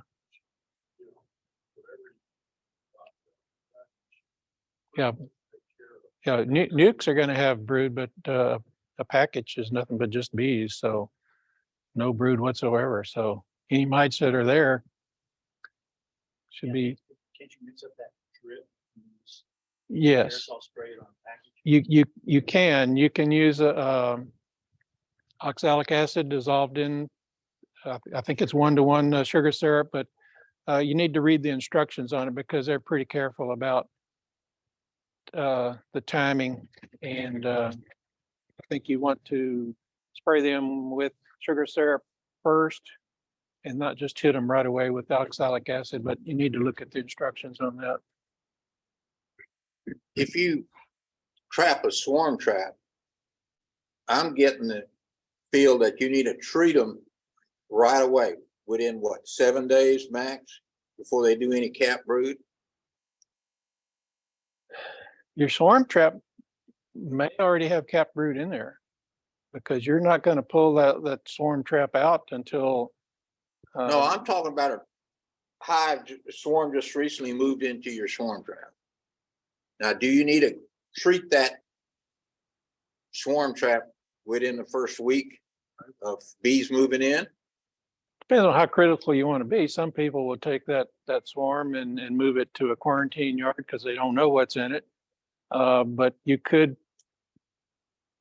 Yeah. Yeah, nukes are going to have brood, but a package is nothing but just bees, so no brood whatsoever. So any mites that are there should be. Can't you mix up that drip? and use Yes, aerosol spray it on package? you can use oxalic acid dissolved in I think it's 1-to-1 sugar syrup, but you need to read the instructions on it because they're pretty careful about the timing. And I think you want to spray them with sugar syrup first and not just hit them right away with oxalic acid, but you need to look at the instructions on that. If you trap a swarm trap, I'm getting the feel that you need to treat them right away within what, 7 days max before they do any cap brood? Your swarm trap may already have cap brood in there because you're not going to pull that swarm trap out until. No, I'm talking about a hive swarm just recently moved into your swarm trap. Now, do you need to treat that swarm trap within the first week of bees moving in? Depends on how critical you want to be. Some people will take that swarm and move it to a quarantine yard because they don't know what's in it. But you could,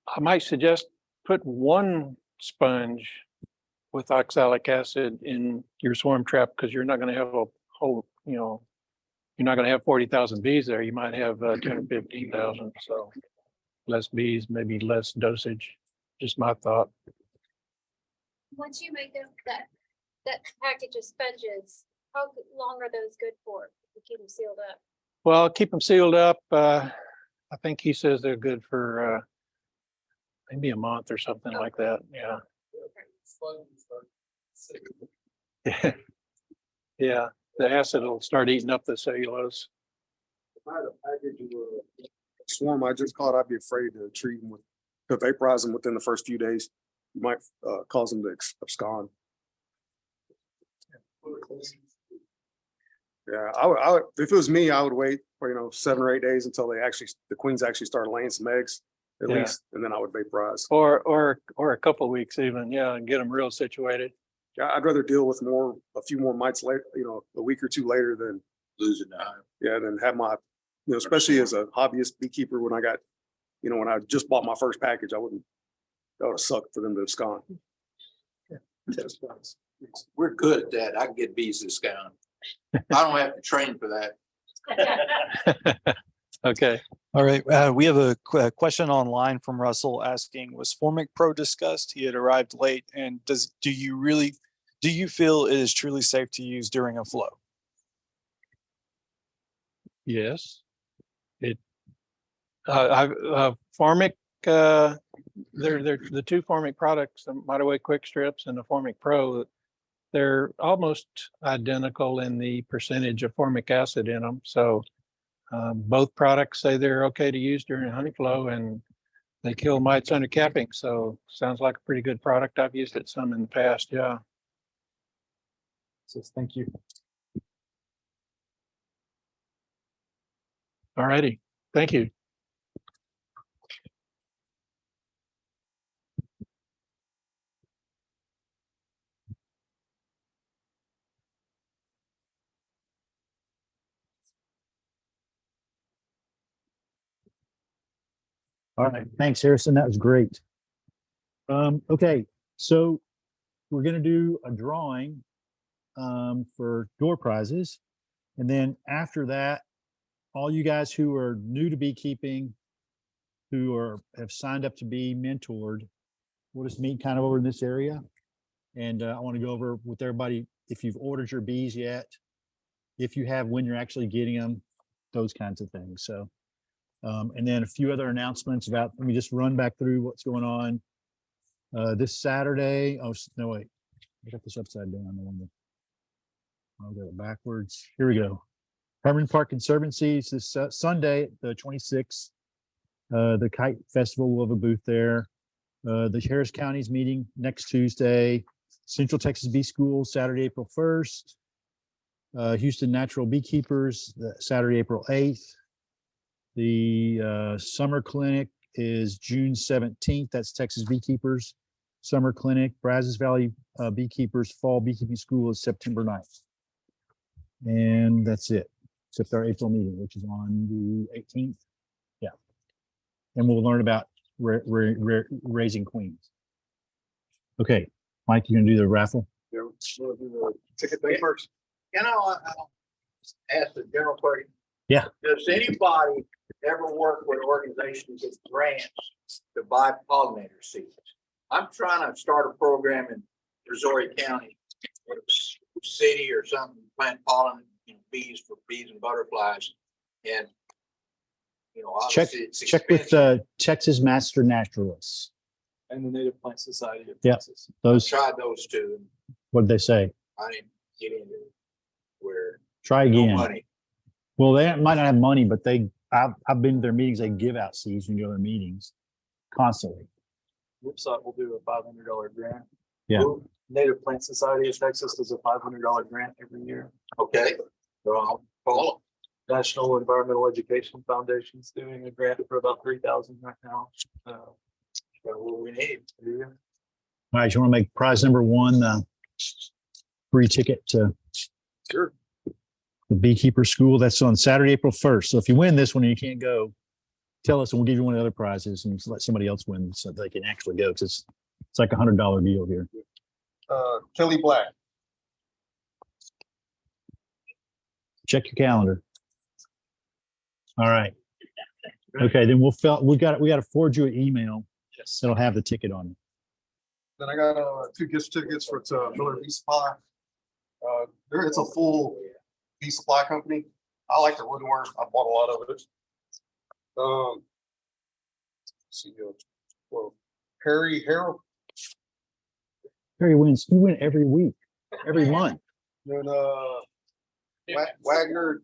I might suggest put one sponge with oxalic acid in your swarm trap because you're not going to have a whole, you're not going to have 40,000 bees there. You might have 10 or 15,000. So less bees, maybe less dosage. Just my thought. Once you make that package of sponges, how long are those good for? You keep them sealed up. Well, keep them sealed up. I think he says they're good for maybe a month or something like that. Yeah. Yeah. Yeah. The acid will start eating up the cellulose. If I had a package of a swarm I just caught, I'd be afraid to treat them to vaporize them within the first few days. You might cause them to abscond. Yeah, I would, if it was me, I would wait for 7 or 8 days until the queens actually start laying some eggs at Yeah. least, and then I would vaporize. Or a couple of weeks even, yeah, and get them real situated. Yeah, I'd rather deal with a few more mites later, a week or two later than Losing the hive. yeah, than have my, especially as a hobbyist beekeeper when I got, when I just bought my first package, that would have sucked for them to abscond. We're good at that. I can get bees abscond. I don't have to train for that. Okay. All right. We have a question online from Russell asking, was Formic Pro discussed? He had arrived late. And do you feel it is truly safe to use during a flow? Yes. Formic, they're the two Formic products, the Modaway Quick Strips and the Formic Pro. They're almost identical in the percentage of formic acid in them. So both products say they're okay to use during honey flow and they kill mites under capping. So sounds like a pretty good product. I've used it some in the past. Yeah. Says thank you. All righty. Thank you. All right, thanks, Harrison. That was great. Okay, so we're gonna do a drawing for door prizes. And then after that, all you guys who are new to beekeeping, who have signed up to be mentored, we'll just meet kind of over in this area. And I want to go over with everybody, if you've ordered your bees yet, if you have, when you're actually getting them, those kinds of things. So, and then a few other announcements about, let me just run back through what's going on. This Saturday, no, wait, I got this upside down. I'll go backwards. Here we go. Permanent Park Conservancies this Sunday, the 26th. The Kite Festival will have a booth there. The Harris County's meeting next Tuesday. Central Texas Bee School, Saturday, April 1st. Houston Natural Beekeepers, Saturday, April 8th. The summer clinic is June 17th. That's Texas Beekeepers Summer Clinic. Brazos Valley Beekeepers Fall Beekeeping School is September 9th. And that's it, except our April meeting, which is on the 18th. Yeah. And we'll learn about raising queens. Okay, Mike, you gonna do the raffle? Yeah, we'll do the ticket thing first. You know, I'll ask the general question. Yeah. Does anybody ever work with organizations with grants to buy pollinator seeds? I'm trying to start a program in Missouri County, with a city or something, plant pollen, bees for bees and butterflies. And, you know, Check obviously it's check with expensive. Texas Master Naturalists. And the Native Plant Society of Yeah. Texas. Those, Tried those two. and what did they say? I didn't get into it where Try no again. money. Well, they might not have money, but I've been to their meetings. They give out seeds when you go to their meetings constantly. Website will do a $500 grant. Yeah. Native Plant Society of Texas does a $500 grant every year. Okay, so I'll call National Environmental Education Foundation's doing a grant for about 3,000 right now. them. What we need. Yeah. All right, you want to make prize number one, free ticket to Sure. the Beekeeper School. That's on Saturday, April 1st. So if you win this one and you can't go, tell us and we'll give you one of the other prizes and let somebody else win so they can actually go. Cause it's like $100 deal here. Kelly Black. Check your calendar. All right. Okay, then we got to forward you an email that'll have the ticket on it. Then I got two gift certificates for Miller Bee Supply. It's a full bee supply company. I like the woodwork. I bought a lot of it. Let's see, well, Harry Harrell, Harry wins. You win every week, every month. then Wagner.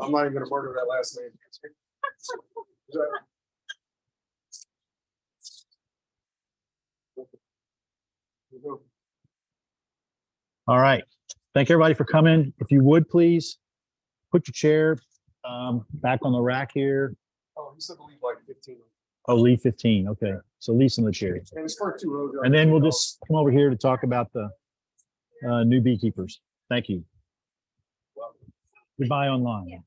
I'm not even gonna murder that last name. Is that- All right. Thank everybody for coming. If you would, please put your chair back on the rack here. Oh, he said to leave like 15. Oh, leave 15. Okay. So leave some of the chairs. And it's for 2 rows. And then we'll just come over here to talk about the new beekeepers. Thank you. Goodbye online.